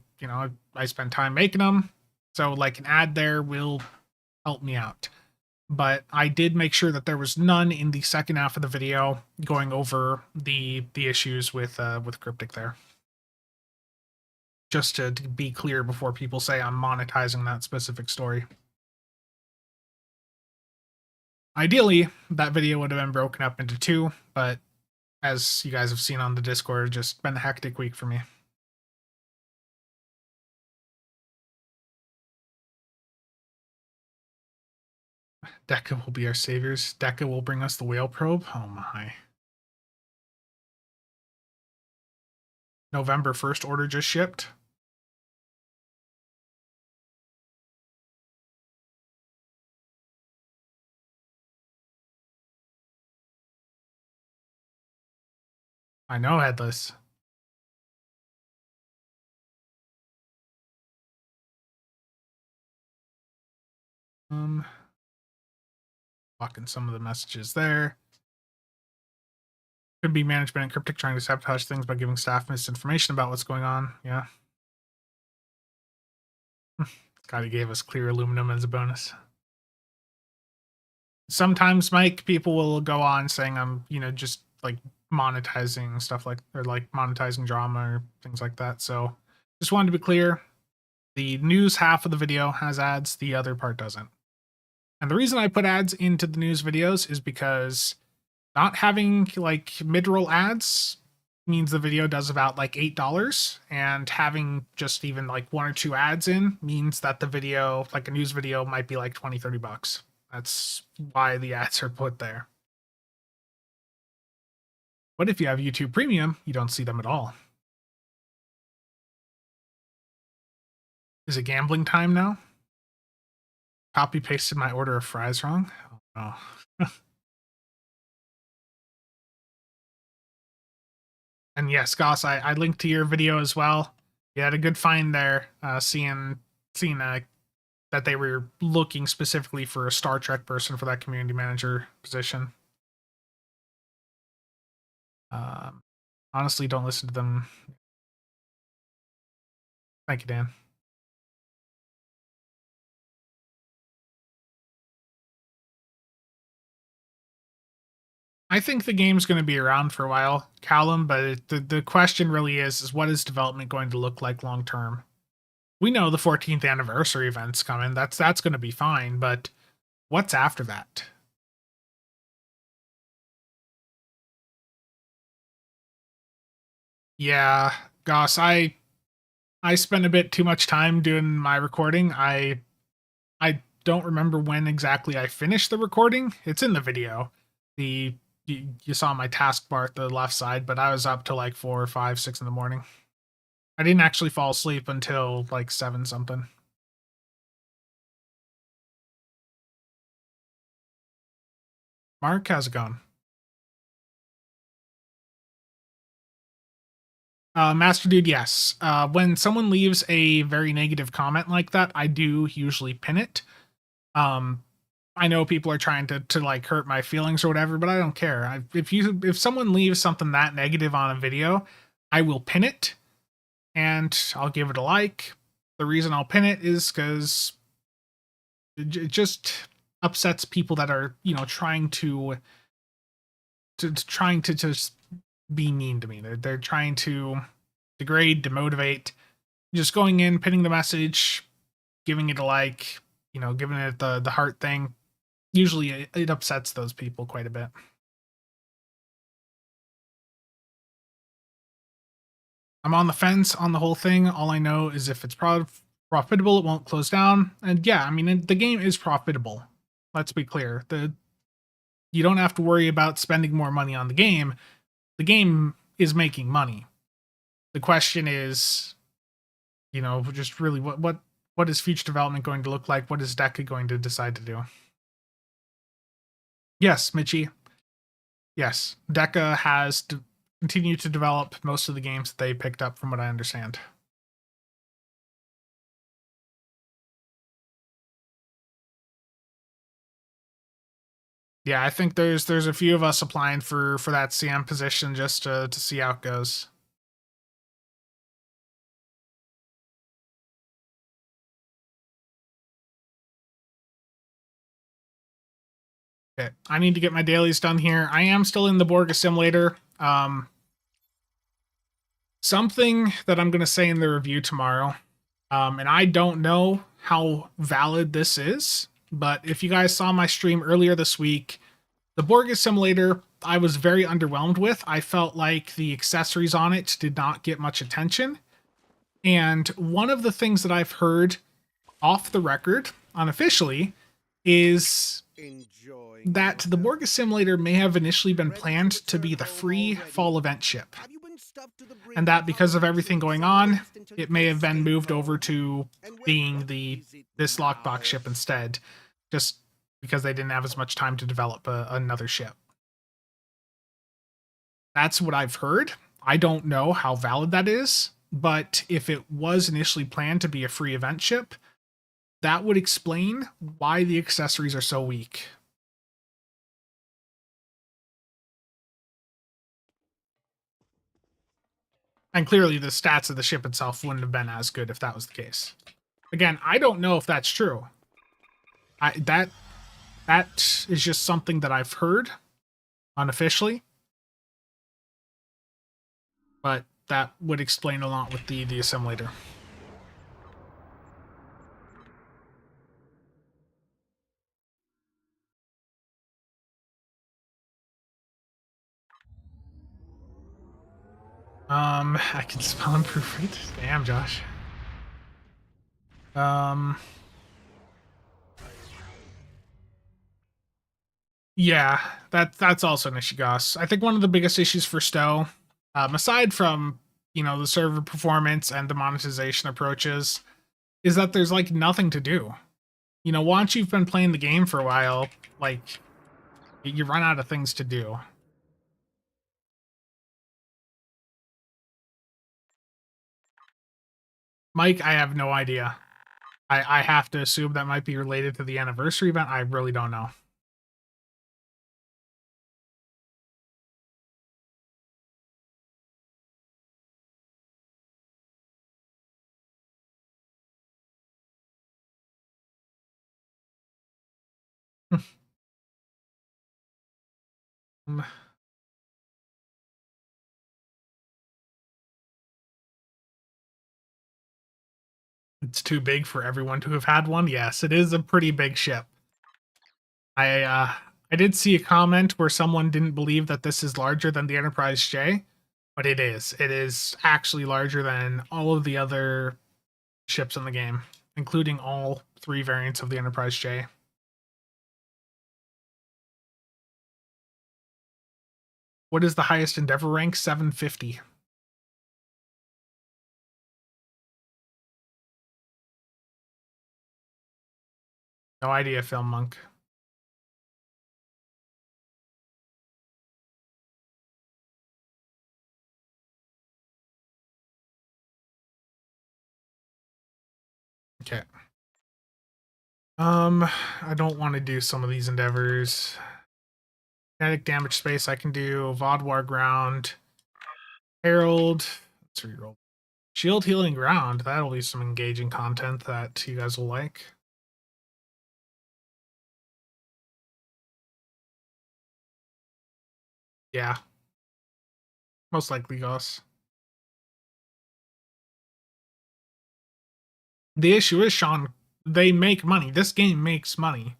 I spend time making them, so like an ad there will help me out. But I did make sure that there was none in the second half of the video going over the issues with Cryptic there. Just to be clear before people say I'm monetizing that specific story. Ideally, that video would have been broken up into two, but as you guys have seen on the Discord, just been a hectic week for me. Deca will be our saviors. Deca will bring us the whale probe. Oh my. November 1st order just shipped. I know, Headless. Blocking some of the messages there. Could be management and Cryptic trying to sabotage things by giving staff misinformation about what's going on. Yeah. God, he gave us clear aluminum as a bonus. Sometimes, Mike, people will go on saying I'm, just like monetizing stuff or like monetizing drama or things like that. So just wanted to be clear, the news half of the video has ads, the other part doesn't. And the reason I put ads into the news videos is because not having like mid-roll ads means the video does about like $8, and having just even like one or two ads in means that the video, like a news video, might be like 20-30 bucks. That's why the ads are put there. But if you have YouTube Premium, you don't see them at all. Is it gambling time now? Copy pasted my order of fries wrong? Oh. And yes, Goss, I linked to your video as well. You had a good find there, seeing that they were looking specifically for a Star Trek person for that community manager position. Honestly, don't listen to them. Thank you, Dan. I think the game's going to be around for a while, Callum, but the question really is what is development going to look like long term? We know the 14th anniversary event's coming. That's going to be fine, but what's after that? Yeah, Goss, I spent a bit too much time doing my recording. I don't remember when exactly I finished the recording. It's in the video. You saw my taskbar at the left side, but I was up till like 4 or 5, 6 in the morning. I didn't actually fall asleep until like 7 something. Mark, how's it going? Master Dude, yes. When someone leaves a very negative comment like that, I do usually pin it. I know people are trying to like hurt my feelings or whatever, but I don't care. If someone leaves something that negative on a video, I will pin it and I'll give it a like. The reason I'll pin it is because it just upsets people that are trying to just be mean to me. They're trying to degrade, demotivate. Just going in, pinning the message, giving it a like, giving it the heart thing. Usually it upsets those people quite a bit. I'm on the fence on the whole thing. All I know is if it's profitable, it won't close down. And yeah, I mean, the game is profitable. Let's be clear. You don't have to worry about spending more money on the game. The game is making money. The question is, just really what is future development going to look like? What is DECA going to decide to do? Yes, Mitchie. Yes, DECA has continued to develop most of the games that they picked up, from what I understand. Yeah, I think there's a few of us applying for that CM position just to see how it goes. Okay, I need to get my dailies done here. I am still in the Borg Assimilator. Something that I'm going to say in the review tomorrow, and I don't know how valid this is, but if you guys saw my stream earlier this week, the Borg Assimilator, I was very underwhelmed with. I felt like the accessories on it did not get much attention. And one of the things that I've heard off the record, unofficially, is that the Borg Assimilator may have initially been planned to be the free fall event ship. And that because of everything going on, it may have been moved over to being this lockbox ship instead, just because they didn't have as much time to develop another ship. That's what I've heard. I don't know how valid that is, but if it was initially planned to be a free event ship, that would explain why the accessories are so weak. And clearly the stats of the ship itself wouldn't have been as good if that was the case. Again, I don't know if that's true. That is just something that I've heard unofficially. but that would explain a lot with the assimilator. I can spell and proofread. Damn, Josh. Yeah, that's also Nishigas. I think one of the biggest issues for Stowe, aside from the server performance and the monetization approaches, is that there's like nothing to do. Once you've been playing the game for a while, like you run out of things to do. Mike, I have no idea. I have to assume that might be related to the anniversary event. I really don't know. It's too big for everyone to have had one. Yes, it is a pretty big ship. I did see a comment where someone didn't believe that this is larger than the Enterprise J, but it is. It is actually larger than all of the other ships in the game, including all 3 variants of the Enterprise J. What is the highest Endeavor rank? 750. No idea, Film Monk. Okay. I don't want to do some of these endeavors. Kinetic damage space I can do. Vodwar ground. Herald. Let's reroll. Shield healing ground. That'll be some engaging content that you guys will like. Yeah. Most likely Goss. The issue is, Sean, they make money. This game makes money.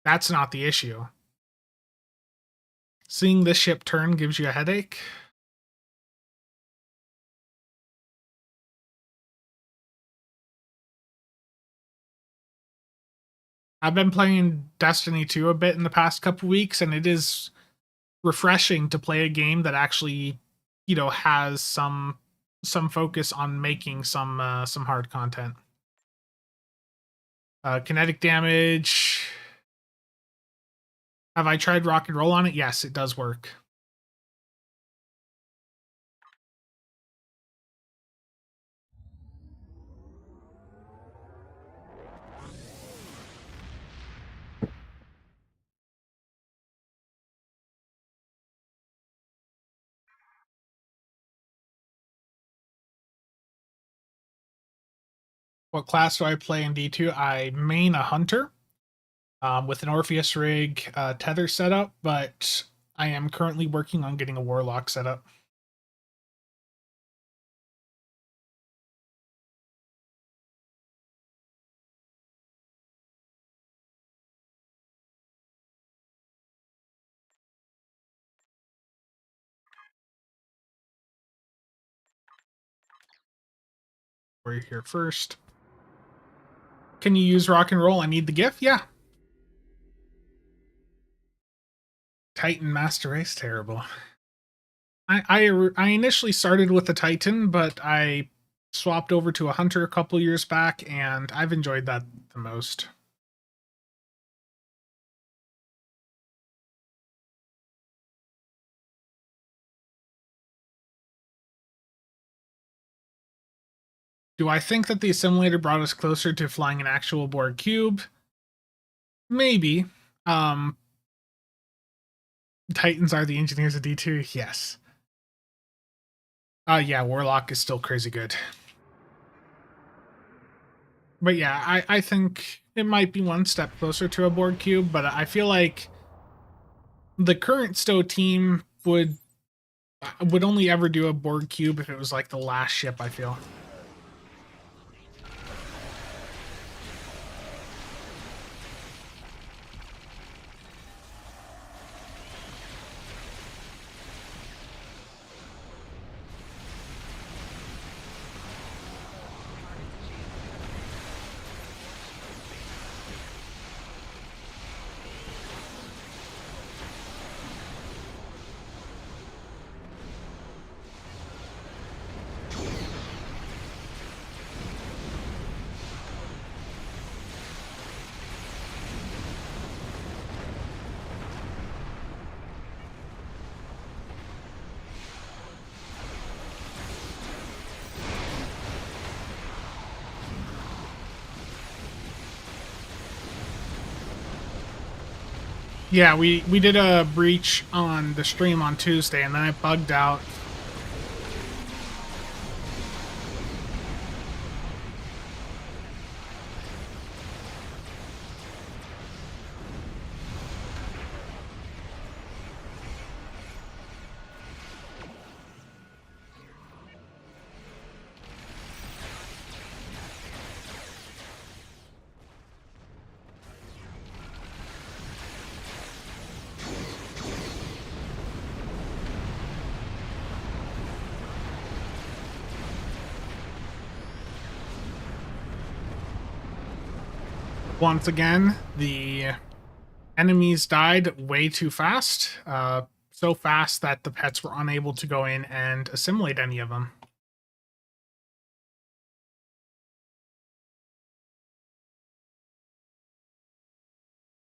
That's not the issue. Seeing this ship turn gives you a headache. I've been playing Destiny 2 a bit in the past couple weeks, and it is refreshing to play a game that actually, has some focus on making some hard content. Kinetic damage. Have I tried rock and roll on it? Yes, it does work. What class do I play in D2? I main a hunter with an Orpheus rig tether setup, but I am currently working on getting a warlock setup. We're here first. Can you use rock and roll? I need the GIF? Yeah. Titan Master Race, terrible. I initially started with the Titan, but I swapped over to a Hunter a couple years back, and I've enjoyed that the most. Do I think that the assimilator brought us closer to flying an actual Borg cube? Maybe. Titans are the engineers of D2? Yes. Yeah, Warlock is still crazy good. But yeah, I think it might be one step closer to a Borg cube, but I feel like the current Stowe team would I would only ever do a Borg cube if it was like the last ship, I feel. Yeah, we did a breach on the stream on Tuesday, and then it bugged out. Once again, the enemies died way too fast. So fast that the pets were unable to go in and assimilate any of them.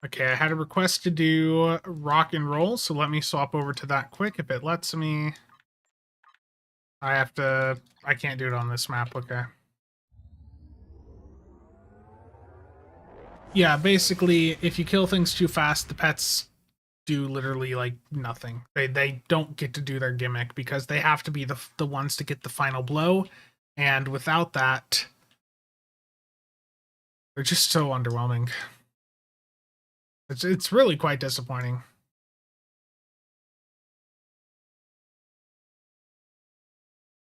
Okay, I had a request to do rock and roll, so let me swap over to that quick if it lets me. I can't do it on this map, okay. Yeah, basically, if you kill things too fast, the pets do literally like nothing. They don't get to do their gimmick because they have to be the ones to get the final blow, and without that, they're just so underwhelming. It's really quite disappointing.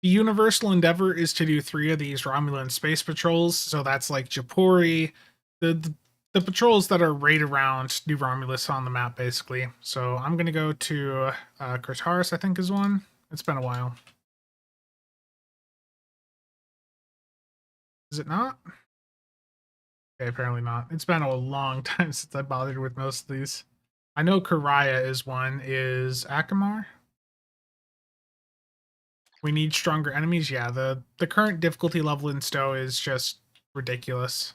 The universal endeavor is to do 3 of these Romulan space patrols, so that's like Japori, the patrols that are right around New Romulus on the map, basically. So I'm gonna go to Kritaris, I think is one. It's been a while. Is it not? Okay, apparently not. It's been a long time since I bothered with most of these. I know Karaya is one. Is Akamar? We need stronger enemies. Yeah, the current difficulty level in Stowe is just ridiculous.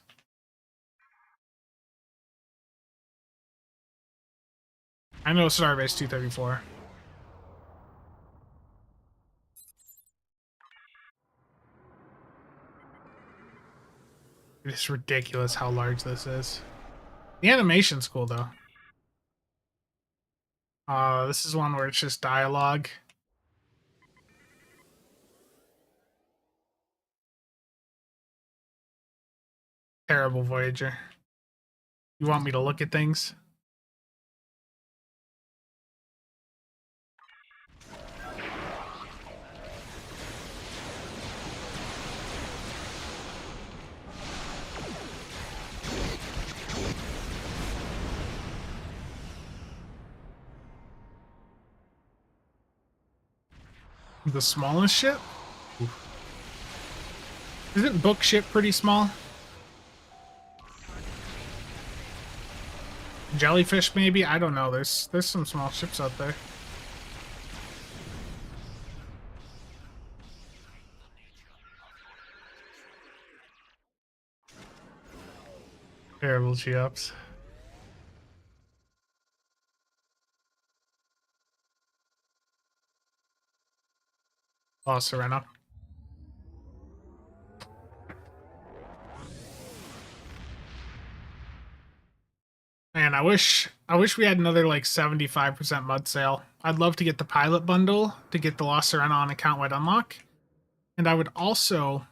I know Starbase 234. It's ridiculous how large this is. The animation's cool though. This is one where it's just dialogue. Terrible Voyager. You want me to look at things? The smallest ship? Isn't Book ship pretty small? Jellyfish maybe? I don't know. There's some small ships out there. Terrible ships. Oh, Serena. Man, I wish we had another like 75% mud sail. I'd love to get the pilot bundle to get the Lost Serena on account-wide unlock. And I would also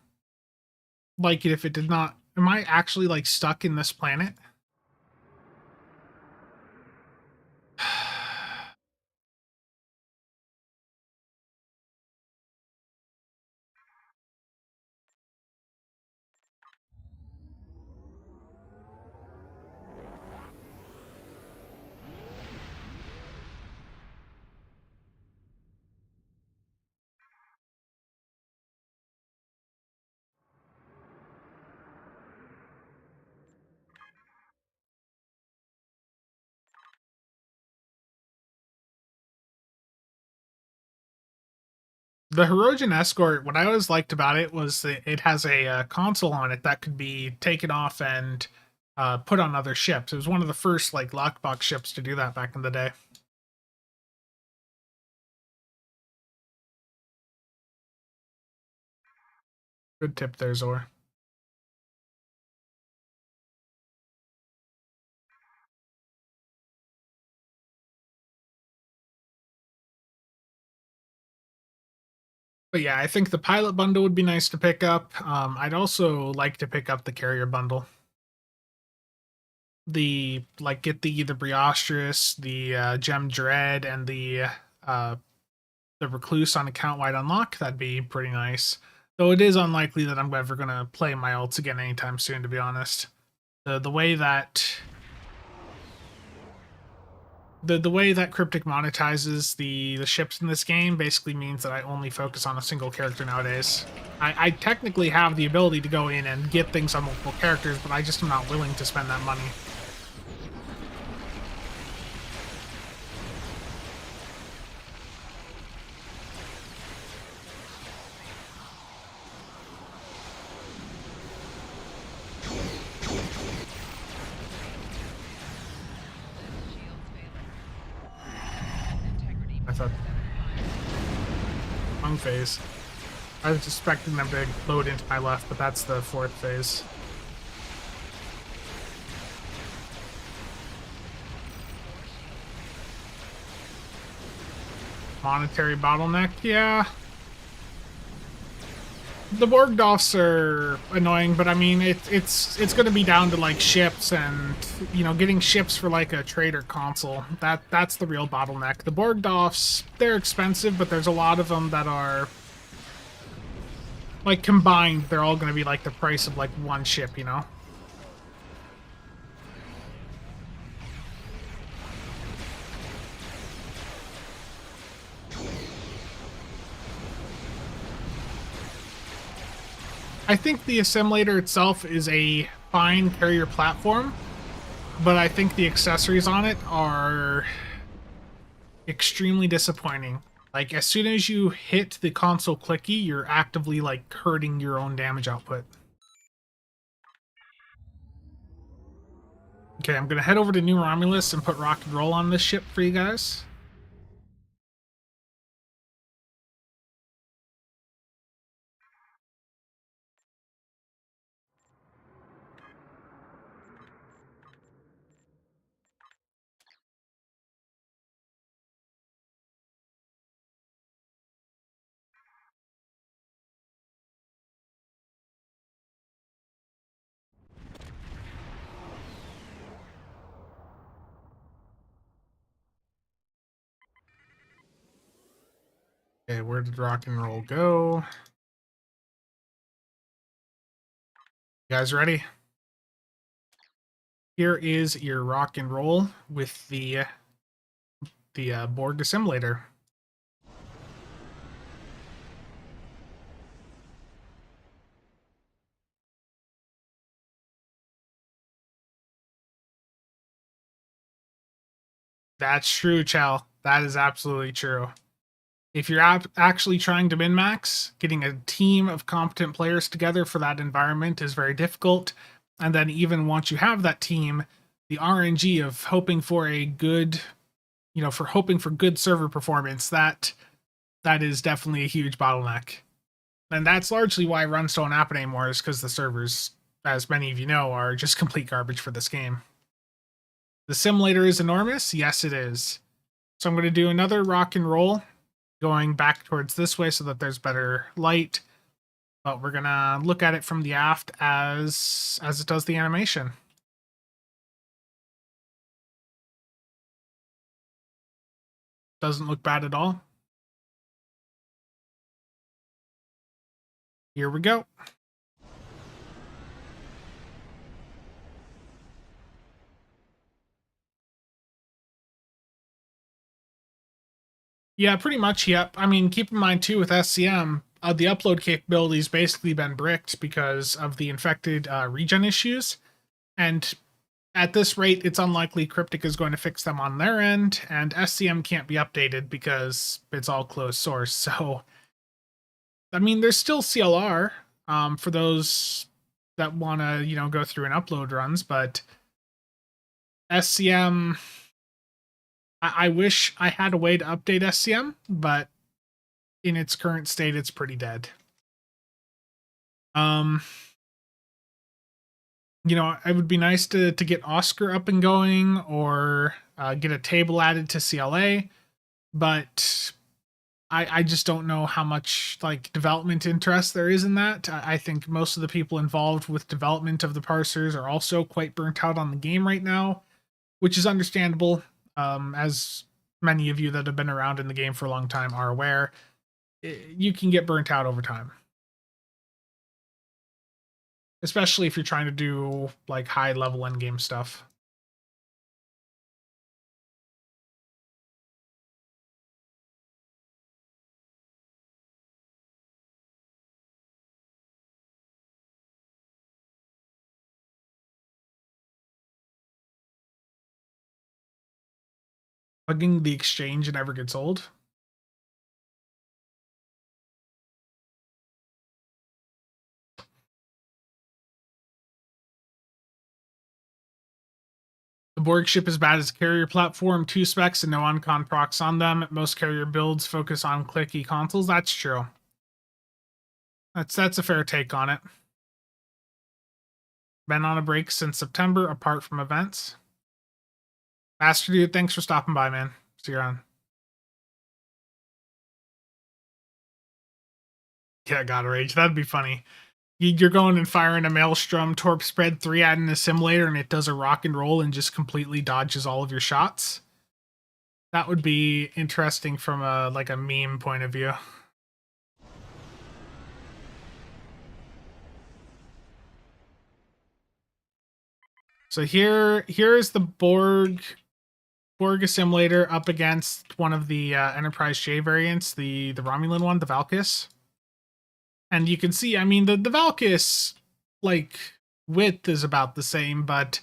like it if it did not. Am I actually like stuck in this planet? The Hirogen Escort, what I always liked about it was that it has a console on it that could be taken off and put on other ships. It was one of the first like lockbox ships to do that back in the day. Good tip there, Zor. But yeah, I think the pilot bundle would be nice to pick up. I'd also like to pick up the carrier bundle. The like get the Briostress, the Gem Dread, and the Recluse on account wide unlock. That'd be pretty nice. Though it is unlikely that I'm ever gonna play my ults again anytime soon, to be honest. The way that the way that Cryptic monetizes the ships in this game basically means that I only focus on a single character nowadays. I technically have the ability to go in and get things on multiple characters, but I just am not willing to spend that money. I thought wrong phase. I was expecting them to load into my left, but that's the fourth phase. Monetary bottleneck, yeah. The Borgdorfs are annoying, but I mean it's going to be down to like ships and getting ships for like a trader console. That's the real bottleneck. The Borgdorfs, they're expensive, but there's a lot of them that are like combined. They're all going to be like the price of like one ship, you know. I think the assimilator itself is a fine carrier platform, but I think the accessories on it are extremely disappointing. Like, as soon as you hit the console clicky, you're actively, like, hurting your own damage output. Okay, I'm gonna head over to New Romulus and put rock and roll on this ship for you guys. Okay, where did rock and roll go? You guys ready? Here is your rock and roll with the Borg assimilator. That's true, Chal. That is absolutely true. If you're actually trying to min-max, getting a team of competent players together for that environment is very difficult. And then even once you have that team, the RNG of hoping for a good, for hoping for good server performance, that is definitely a huge bottleneck. And that's largely why runs don't happen anymore, is because the servers, as many of you know, are just complete garbage for this game. The simulator is enormous. Yes, it is. So I'm going to do another rock and roll going back towards this way so that there's better light. But we're going to look at it from the aft as it does the animation. Doesn't look bad at all. Here we go. Yeah, pretty much, yep. I mean, keep in mind, too, with SCM, the upload capability's basically been bricked because of the infected regen issues. And at this rate, it's unlikely Cryptic is going to fix them on their end, and SCM can't be updated because it's all closed source. So I mean, there's still CLR for those that want to, go through and upload runs, but SCM, I wish I had a way to update SCM, but in its current state, it's pretty dead. Um, it would be nice to get Oscar up and going, or get a table added to CLA, but I just don't know how much like development interest there is in that. I think most of the people involved with development of the parsers are also quite burnt out on the game right now, which is understandable. As many of you that have been around in the game for a long time are aware, you can get burnt out over time, especially if you're trying to do like high level end game stuff. Bugging the exchange never gets old. The Borg ship is bad as a carrier platform, 2 specs and no on-con procs on them. Most carrier builds focus on clicky consoles. That's true. That's a fair take on it. Been on a break since September, apart from events. Master Dude, thanks for stopping by, man. See you around. Yeah, gotta rage. That'd be funny. You're going and firing a Maelstrom Torp Spread 3 at an assimilator and it does a rock and roll and just completely dodges all of your shots. That would be interesting from a meme point of view. So here's the Borg assimilator up against one of the Enterprise J variants, the Romulan one, the Valkys. And you can see, I mean, the Valkys, like, width is about the same, but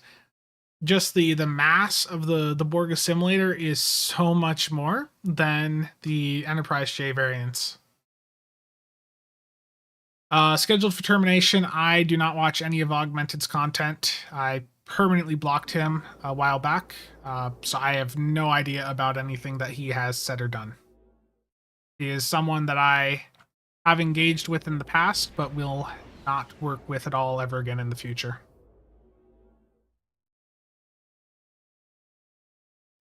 just the mass of the Borg assimilator is so much more than the Enterprise J variants. Scheduled for termination. I do not watch any of Augmented's content. I permanently blocked him a while back, so I have no idea about anything that he has said or done. He is someone that I have engaged with in the past, but will not work with at all ever again in the future.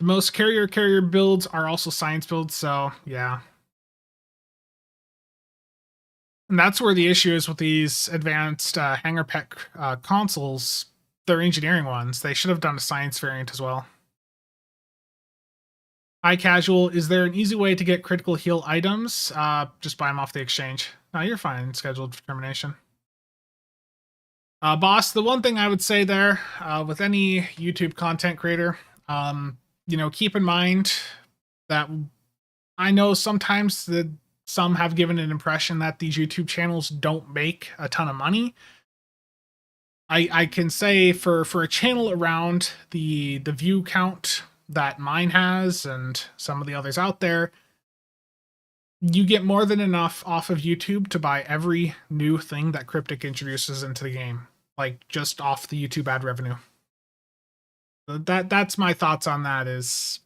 The most carrier builds are also science builds, so yeah. And that's where the issue is with these advanced Hangar Pet consoles. They're engineering ones. They should have done a science variant as well. High casual, is there an easy way to get critical heal items? Just buy them off the exchange. No, you're fine. Scheduled for termination. Boss, the one thing I would say there, with any YouTube content creator, keep in mind that I know sometimes that some have given an impression that these YouTube channels don't make a ton of money. I can say for a channel around the view count that mine has and some of the others out there, you get more than enough off of YouTube to buy every new thing that Cryptic introduces into the game, like just off the YouTube ad revenue. That's my thoughts on that. Is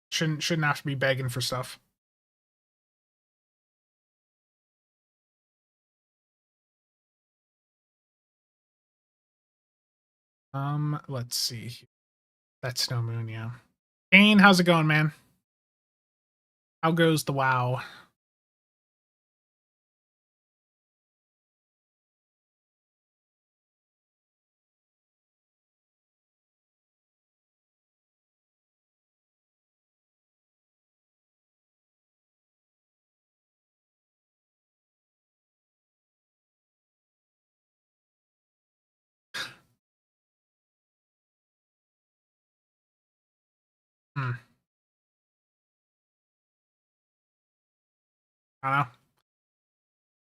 shouldn't have to be begging for stuff. Let's see. That's Snow Moon, yeah. Kane, how's it going, man? How goes the WoW? Hmm. I don't know.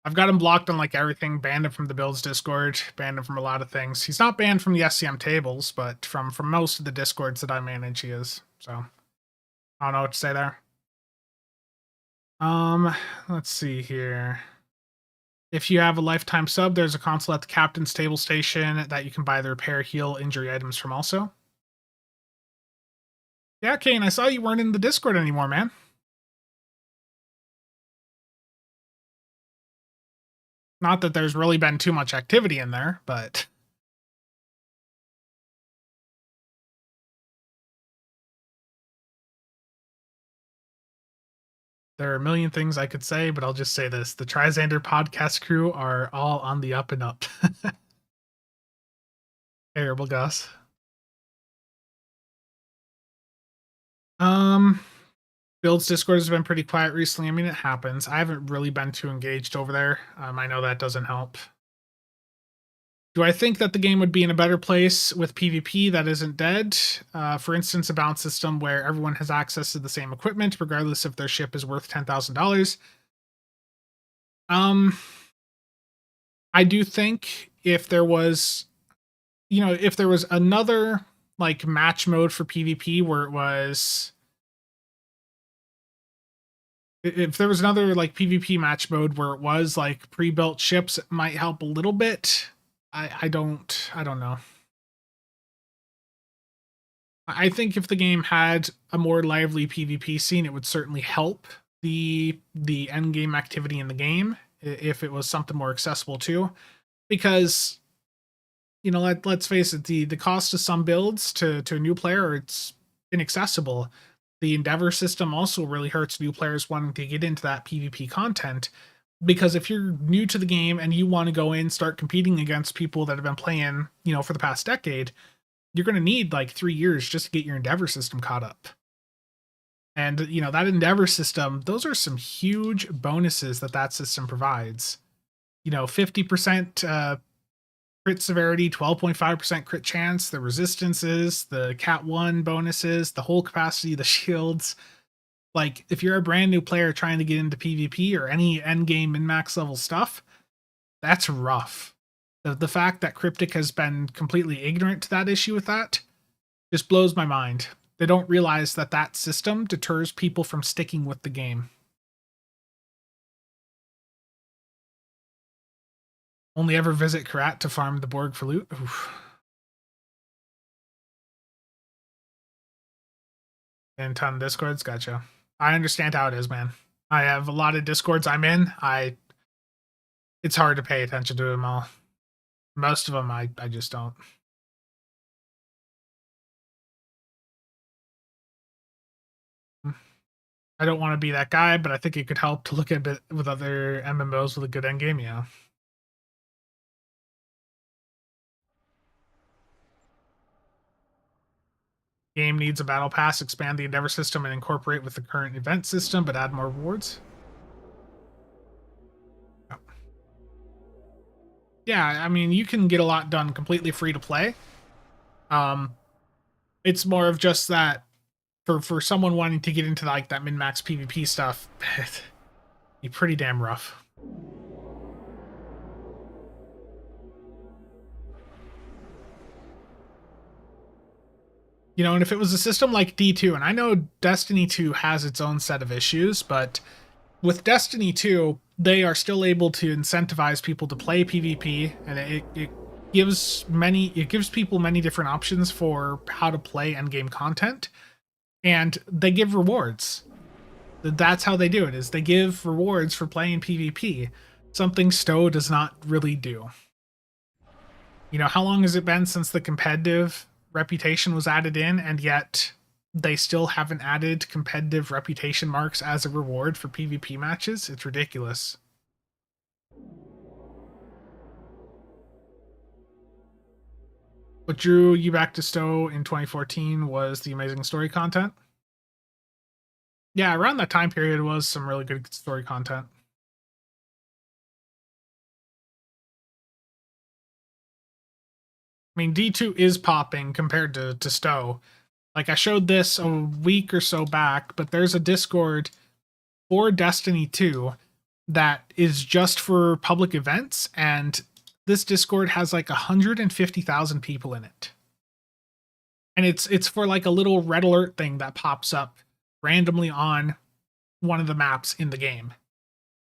I've got him blocked on like everything, banned him from the builds Discord, banned him from a lot of things. He's not banned from the SCM tables, but from most of the Discords that I manage, he is. So I don't know what to say there. Um, let's see here. If you have a lifetime sub, there's a console at the captain's table station that you can buy the repair, heal, injury items from also. Yeah, Kane, I saw you weren't in the Discord anymore, man. Not that there's really been too much activity in there, but there are a million things I could say, but I'll just say this. The Trizander podcast crew are all on the up and up. Terrible, Gus. Um, Build's Discord has been pretty quiet recently. I mean, it happens. I haven't really been too engaged over there. I know that doesn't help. Do I think that the game would be in a better place with PvP that isn't dead? For instance, a balance system where everyone has access to the same equipment, regardless if their ship is worth $10,000. Um, I do think if there was, if there was another like match mode for PvP where it was, if there was another like PvP match mode where it was like pre-built ships, it might help a little bit. I don't know. I think if the game had a more lively PvP scene, it would certainly help the end game activity in the game if it was something more accessible too. Because let's face it, the cost of some builds to a new player, it's inaccessible. The Endeavor system also really hurts new players wanting to get into that PvP content, because if you're new to the game and you want to go in, start competing against people that have been playing, for the past decade, you're going to need like 3 years just to get your Endeavor system caught up. And, that Endeavor system, those are some huge bonuses that system provides. 50% crit severity, 12.5% crit chance, the resistances, the Cat 1 bonuses, the whole capacity, the shields. Like, if you're a brand new player trying to get into PvP or any endgame min max level stuff, that's rough. The fact that Cryptic has been completely ignorant to that issue with that just blows my mind. They don't realize that system deters people from sticking with the game. Only ever visit Karat to farm the Borg for loot? Oof. And ton of Discords? Gotcha. I understand how it is, man. I have a lot of Discords I'm in. It's hard to pay attention to them all. Most of them I just don't. I don't want to be that guy, but I think it could help to look at it with other MMOs with a good endgame, yeah. Game needs a battle pass, expand the Endeavor system, and incorporate with the current event system, but add more rewards. Yeah, I mean, you can get a lot done completely free to play. It's more of just that for someone wanting to get into like that min-max PvP stuff, be pretty damn rough. And if it was a system like D2, and I know Destiny 2 has its own set of issues, but with Destiny 2, they are still able to incentivize people to play PvP, and it gives people many different options for how to play endgame content, and they give rewards. That's how they do it, is they give rewards for playing PvP, something Stowe does not really do. How long has it been since the competitive reputation was added in, and yet they still haven't added competitive reputation marks as a reward for PvP matches? It's ridiculous. What drew you back to Stowe in 2014 was the amazing story content. Yeah, around that time period was some really good story content. I mean, D2 is popping compared to Stowe. Like, I showed this a week or so back, but there's a Discord for Destiny 2 that is just for public events, and this Discord has like 150,000 people in it. And it's for like a little red alert thing that pops up randomly on one of the maps in the game.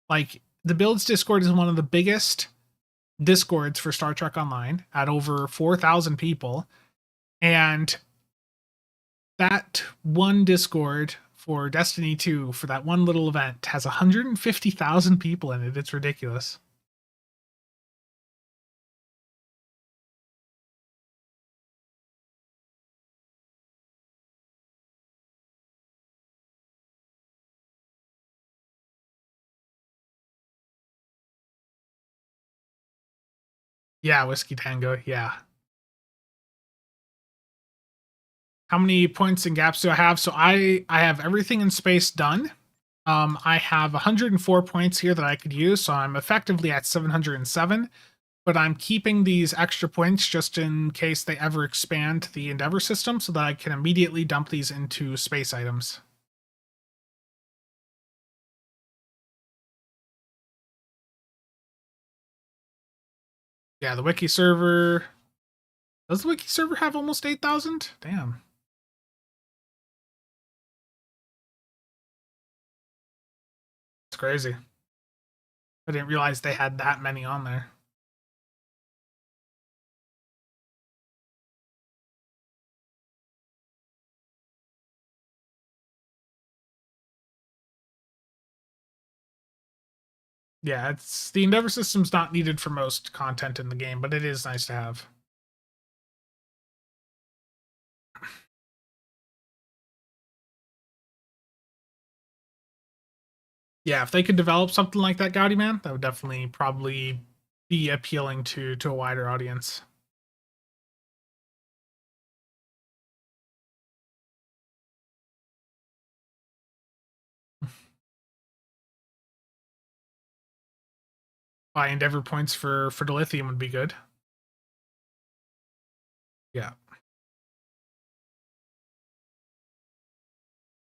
Like, the Builds Discord is one of the biggest discords for Star Trek Online at over 4,000 people. And that one Discord for Destiny 2 for that one little event has 150,000 people in it. It's ridiculous. Yeah, Whiskey Tango. Yeah. How many points and gaps do I have? So I have everything in space done. I have 104 points here that I could use, so I'm effectively at 707. But I'm keeping these extra points just in case they ever expand the Endeavor system, so that I can immediately dump these into space items. Yeah, the wiki server. Does the wiki server have almost 8,000? Damn. It's crazy. I didn't realize they had that many on there. Yeah, it's the Endeavor system's not needed for most content in the game, but it is nice to have. Yeah, if they could develop something like that, Gaudy Man, that would definitely probably be appealing to a wider audience. Buy Endeavor points for dilithium would be good. Yeah.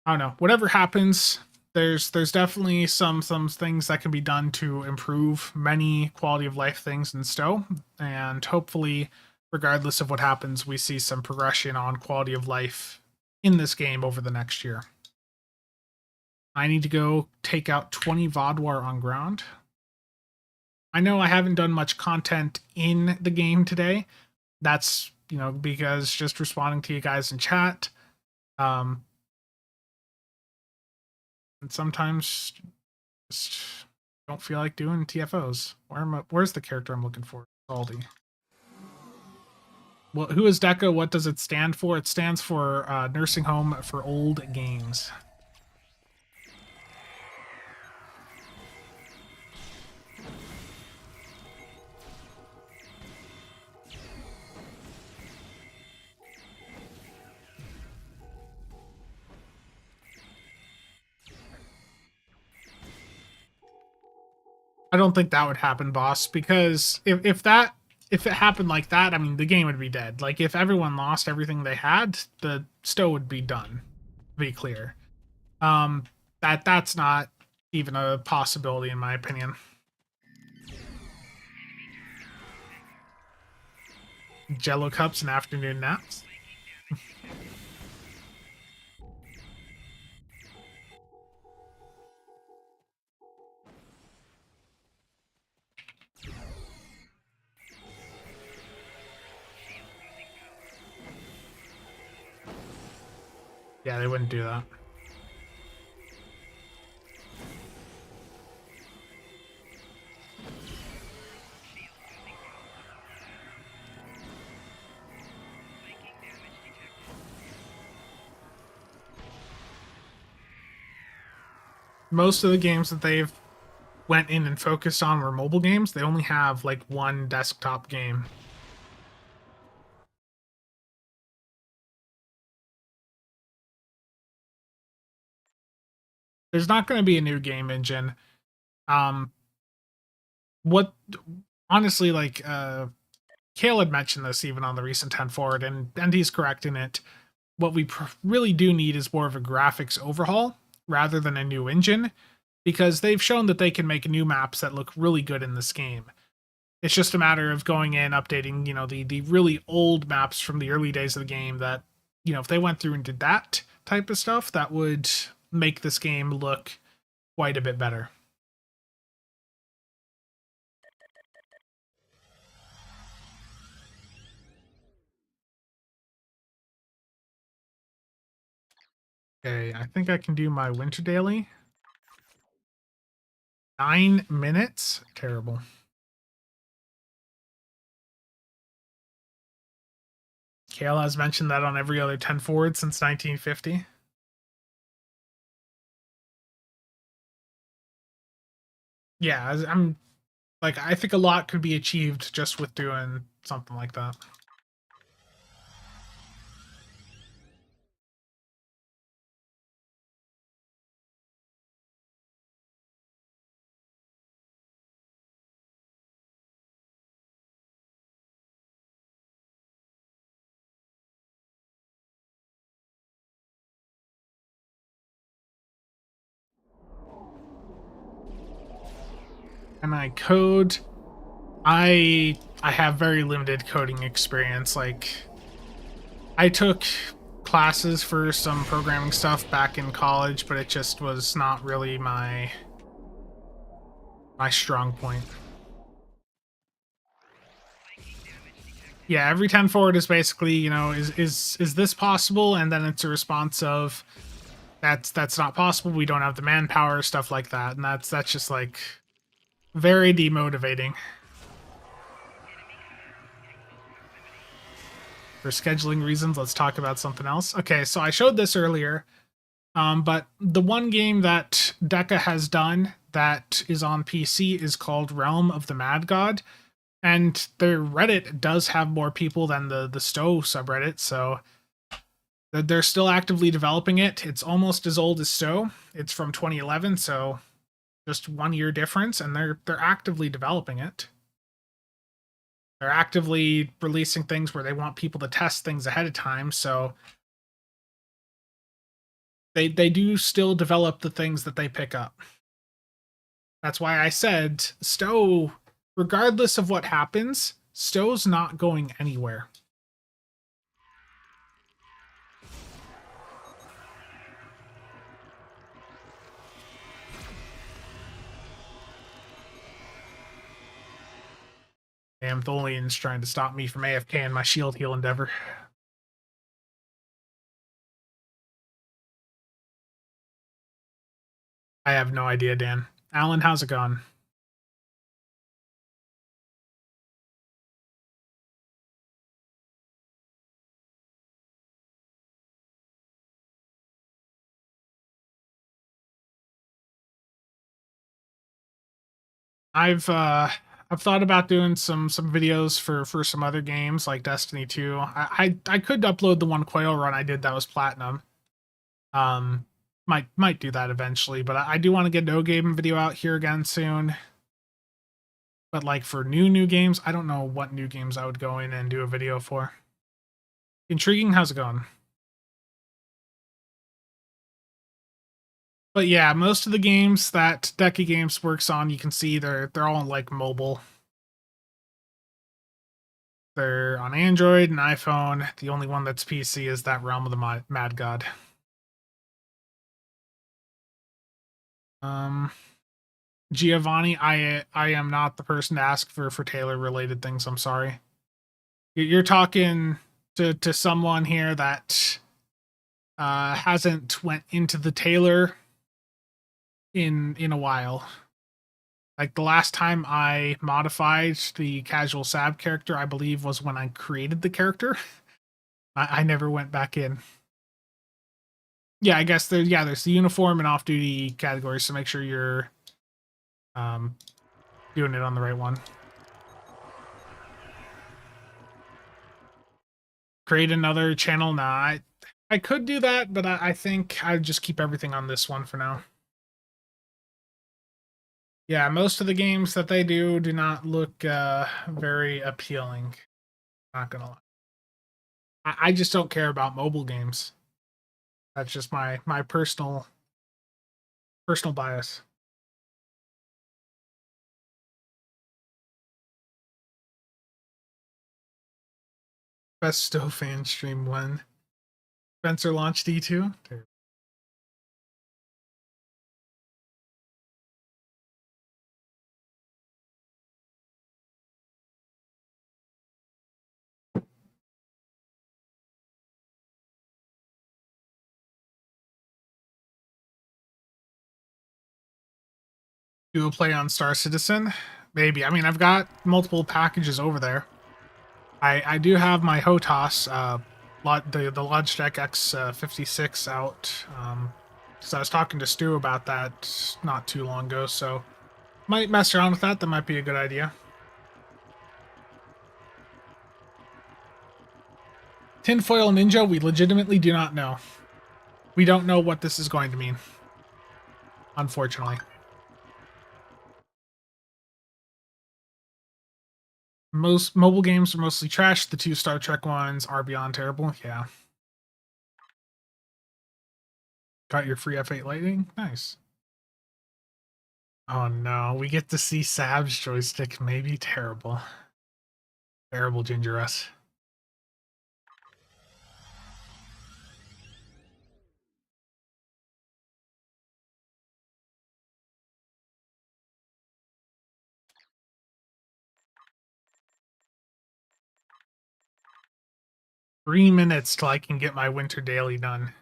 I don't know. Whatever happens, there's definitely some things that can be done to improve many quality of life things in Stowe, and hopefully, regardless of what happens, we see some progression on quality of life in this game over the next year. I need to go take out 20 Vodwar on ground. I know I haven't done much content in the game today. That's, because just responding to you guys in chat. And sometimes just don't feel like doing TFOs. Where's the character I'm looking for? Salty. Well, who is DECA? What does it stand for? It stands for Nursing Home for Old Games. I don't think that would happen, boss, because if it happened like that, I mean, the game would be dead. Like, if everyone lost everything they had, the Stowe would be done, to be clear. That's not even a possibility in my opinion. Jello cups and afternoon naps. Yeah, they wouldn't do that. Most of the games that they've went in and focused on were mobile games. They only have like one desktop game. There's not going to be a new game engine. What honestly, like Kale had mentioned this even on the recent 10 forward, and he's correct in it. What we really do need is more of a graphics overhaul rather than a new engine, because they've shown that they can make new maps that look really good in this game. It's just a matter of going in, updating, the really old maps from the early days of the game that, if they went through and did that type of stuff, that would make this game look quite a bit better. Okay, I think I can do my winter daily. 9 minutes? Terrible. Kale has mentioned that on every other 10 forward since 1950. Yeah, I'm like, I think a lot could be achieved just with doing something like that. And I code. I have very limited coding experience. Like, I took classes for some programming stuff back in college, but it just was not really my strong point. Yeah, every 10 forward is basically, is this possible? And then it's a response of that's not possible. We don't have the manpower, stuff like that. And that's just like very demotivating. For scheduling reasons, let's talk about something else. Okay, so I showed this earlier. But the one game that Deca has done that is on PC is called Realm of the Mad God. And their Reddit does have more people than the Stowe subreddit, so they're still actively developing it. It's almost as old as Stowe. It's from 2011, so just 1 year difference, and they're actively developing it. They're actively releasing things where they want people to test things ahead of time, so they do still develop the things that they pick up. That's why I said Stowe, regardless of what happens, Stowe's not going anywhere. Damn, Tholian's trying to stop me from AFK and my shield heal endeavor. I have no idea, Dan. Alan, how's it going? I've thought about doing some videos for some other games like Destiny 2. I could upload the one Quail run I did that was platinum. Um might do that eventually, but I do want to get no game video out here again soon. But like for new games, I don't know what new games I would go in and do a video for. Intriguing, how's it going? But yeah, most of the games that Decky Games works on, you can see they're all like mobile. They're on Android and iPhone. The only one that's PC is that Realm of the Mad God. Um, Giovanni, I am not the person to ask for Taylor related things. I'm sorry. You're talking to someone here that hasn't went into the Taylor in a while. Like the last time I modified the casual Sab character, I believe was when I created the character. I never went back in. Yeah, I guess there's the uniform and off duty categories, so make sure you're um doing it on the right one. Create another channel. Nah, I could do that, but I think I'd just keep everything on this one for now. Yeah, most of the games that they do not look very appealing. Not gonna lie. I just don't care about mobile games. That's just my personal bias. Best Stowe fan stream when Spencer launched D2. Do a play on Star Citizen? Maybe. I mean, I've got multiple packages over there. I do have my HOTAS, the Logitech X56 out. Because I was talking to Stu about that not too long ago, so might mess around with that. That might be a good idea. Tinfoil Ninja, we legitimately do not know. We don't know what this is going to mean, unfortunately. Most mobile games are mostly trash. The 2 Star Trek ones are beyond terrible. Yeah. Got your free F8 Lightning? Nice. Oh no, we get to see Sab's joystick. Maybe terrible. Terrible, Ginger S. Three minutes till I can get my winter daily done.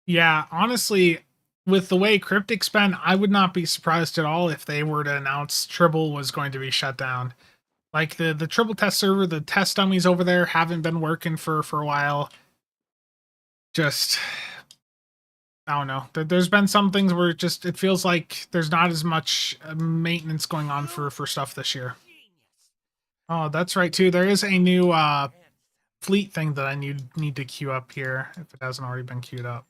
Yeah, honestly, with the way Cryptic's been, I would not be surprised at all if they were to announce Tribble was going to be shut down. Like the Tribble test server, the test dummies over there haven't been working for a while. Just I don't know. There's been some things where it feels like there's not as much maintenance going on for stuff this year. Oh, that's right too. There is a new fleet thing that I need to queue up here if it hasn't already been queued up.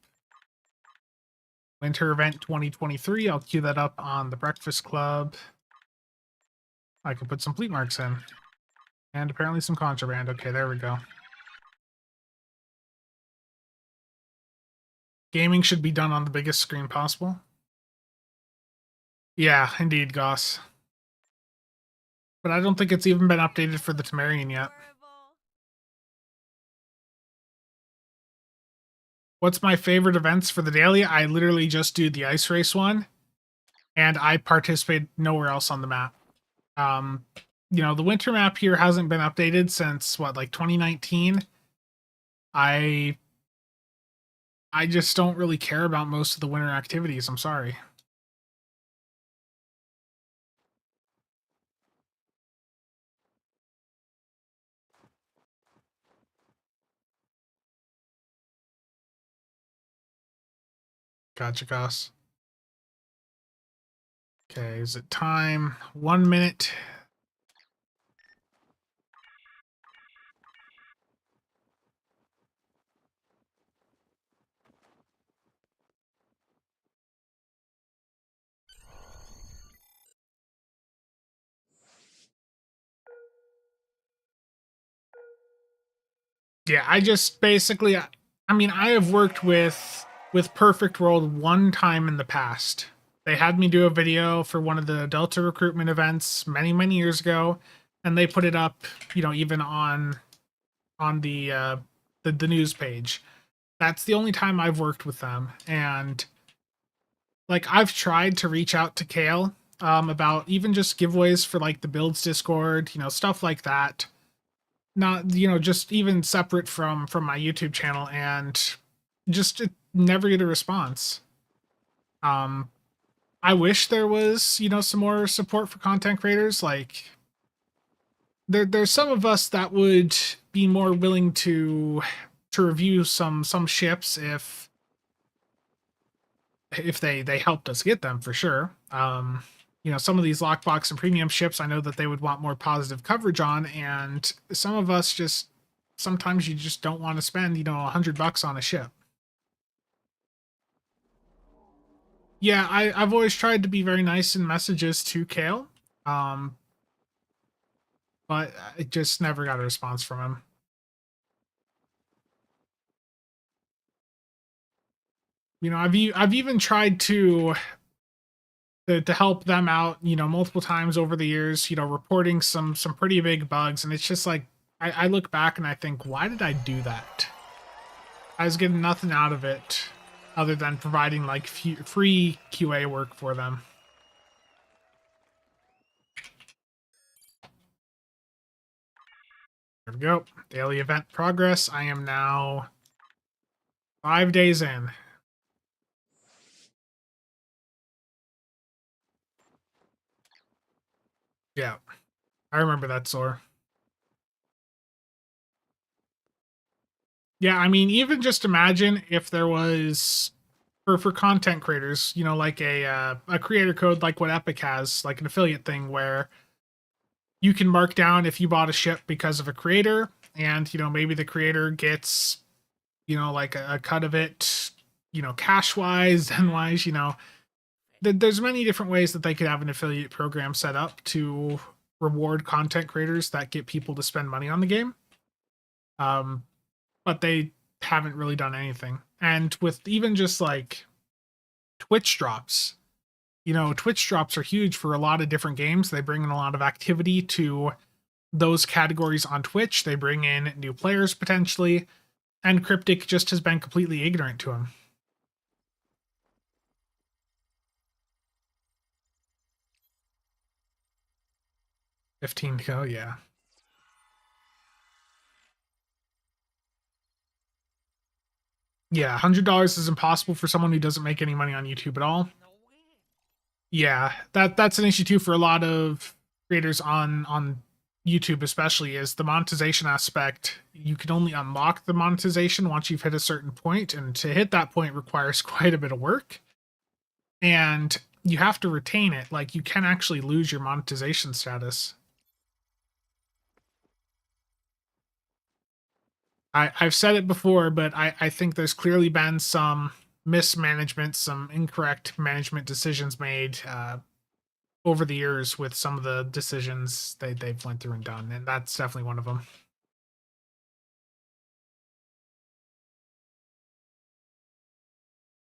Winter event 2023. I'll queue that up on the Breakfast Club. I can put some fleet marks in. And apparently some contraband. Okay, there we go. Gaming should be done on the biggest screen possible. Yeah, indeed, Goss. But I don't think it's even been updated for the Temerian yet. What's my favorite events for the daily? I literally just do the ice race one, and I participate nowhere else on the map. The winter map here hasn't been updated since what, like 2019. I just don't really care about most of the winter activities. I'm sorry. Gotcha, Goss. Okay, is it time? 1 minute. Yeah, I just basically, I mean, I have worked with Perfect World one time in the past. They had me do a video for one of the Delta recruitment events many years ago, and they put it up, even on the news page. That's the only time I've worked with them, and like I've tried to reach out to Kale about even just giveaways for like the builds Discord, stuff like that, not just even separate from my YouTube channel, and just never get a response. um I wish there was some more support for content creators. Like there's some of us that would be more willing to review some ships if they helped us get them, for sure. Some of these lockbox and premium ships, I know that they would want more positive coverage on, and some of us just sometimes you just don't want to spend $100 on a ship. Yeah, I've always tried to be very nice in messages to Kale, um, but I just never got a response from him. I've even tried to help them out, multiple times over the years, reporting some pretty big bugs, and it's just like I look back and I think, why did I do that? I was getting nothing out of it other than providing like free QA work for them. There we go. Daily event progress. I am now 5 days in. Yeah, I remember that store. Yeah, I mean, even just imagine if there was for content creators, you know, like a creator code like what Epic has, like an affiliate thing where you can mark down if you bought a ship because of a creator, and you know maybe the creator gets like a cut of it, cash wise and wise. There's many different ways that they could have an affiliate program set up to reward content creators that get people to spend money on the game. Um, but they haven't really done anything. And with even just like Twitch drops, Twitch drops are huge for a lot of different games. They bring in a lot of activity to those categories on Twitch. They bring in new players potentially, and Cryptic just has been completely ignorant to him. 15 to go, yeah. Yeah, $100 is impossible for someone who doesn't make any money on YouTube at all. Yeah, that's an issue too for a lot of creators on YouTube, especially is the monetization aspect. You can only unlock the monetization once you've hit a certain point, and to hit that point requires quite a bit of work. And you have to retain it. Like you can actually lose your monetization status. I've said it before, but I think there's clearly been some mismanagement, some incorrect management decisions made over the years with some of the decisions they've went through and done, and that's definitely one of them.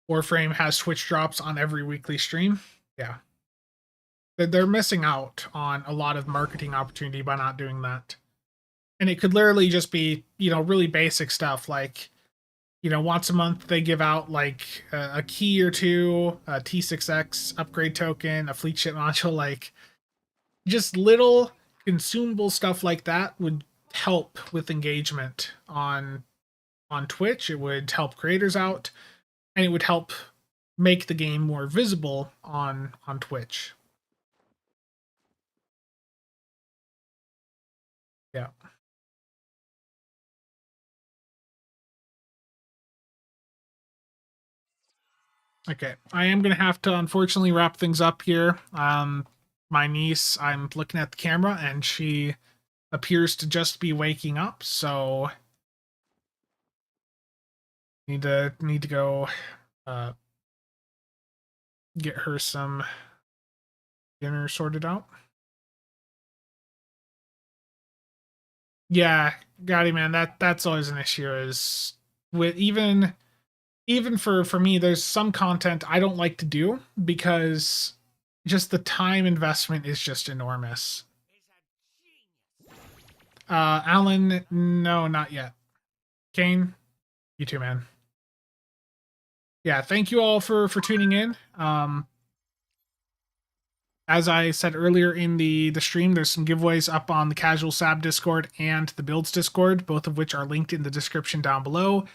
Warframe has Twitch drops on every weekly stream. Yeah, they're missing out on a lot of marketing opportunity by not doing that. And it could literally just be really basic stuff like once a month they give out like a key or two, a T6X upgrade token, a fleet ship module, like just little consumable stuff like that would help with engagement on Twitch. It would help creators out, and it would help make the game more visible on Twitch. Yeah. Okay. I am gonna have to unfortunately wrap things up here. My niece, I'm looking at the camera and she appears to just be waking up, so need to go uh get her some dinner sorted out. Yeah, got it, man. That's always an issue is with even for me, there's some content I don't like to do because just the time investment is just enormous. Alan, no, not yet. Kane, you too, man. Yeah, thank you all for tuning in. As I said earlier in the stream, there's some giveaways up on the Casual Sab Discord and the Builds Discord, both of which are linked in the description down below.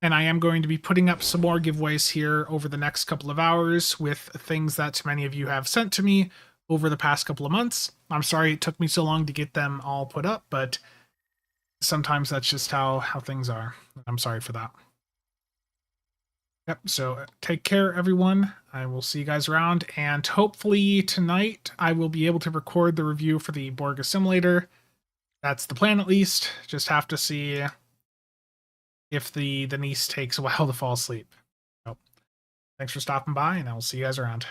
And I am going to be putting up some more giveaways here over the next couple of hours with things that many of you have sent to me over the past couple of months. I'm sorry it took me so long to get them all put up, but sometimes that's just how things are. I'm sorry for that. Yep, so take care, everyone. I will see you guys around, and hopefully tonight I will be able to record the review for the Borg Assimilator. That's the plan, at least. Just have to see if the niece takes a while to fall asleep. So, thanks for stopping by, and I will see you guys around.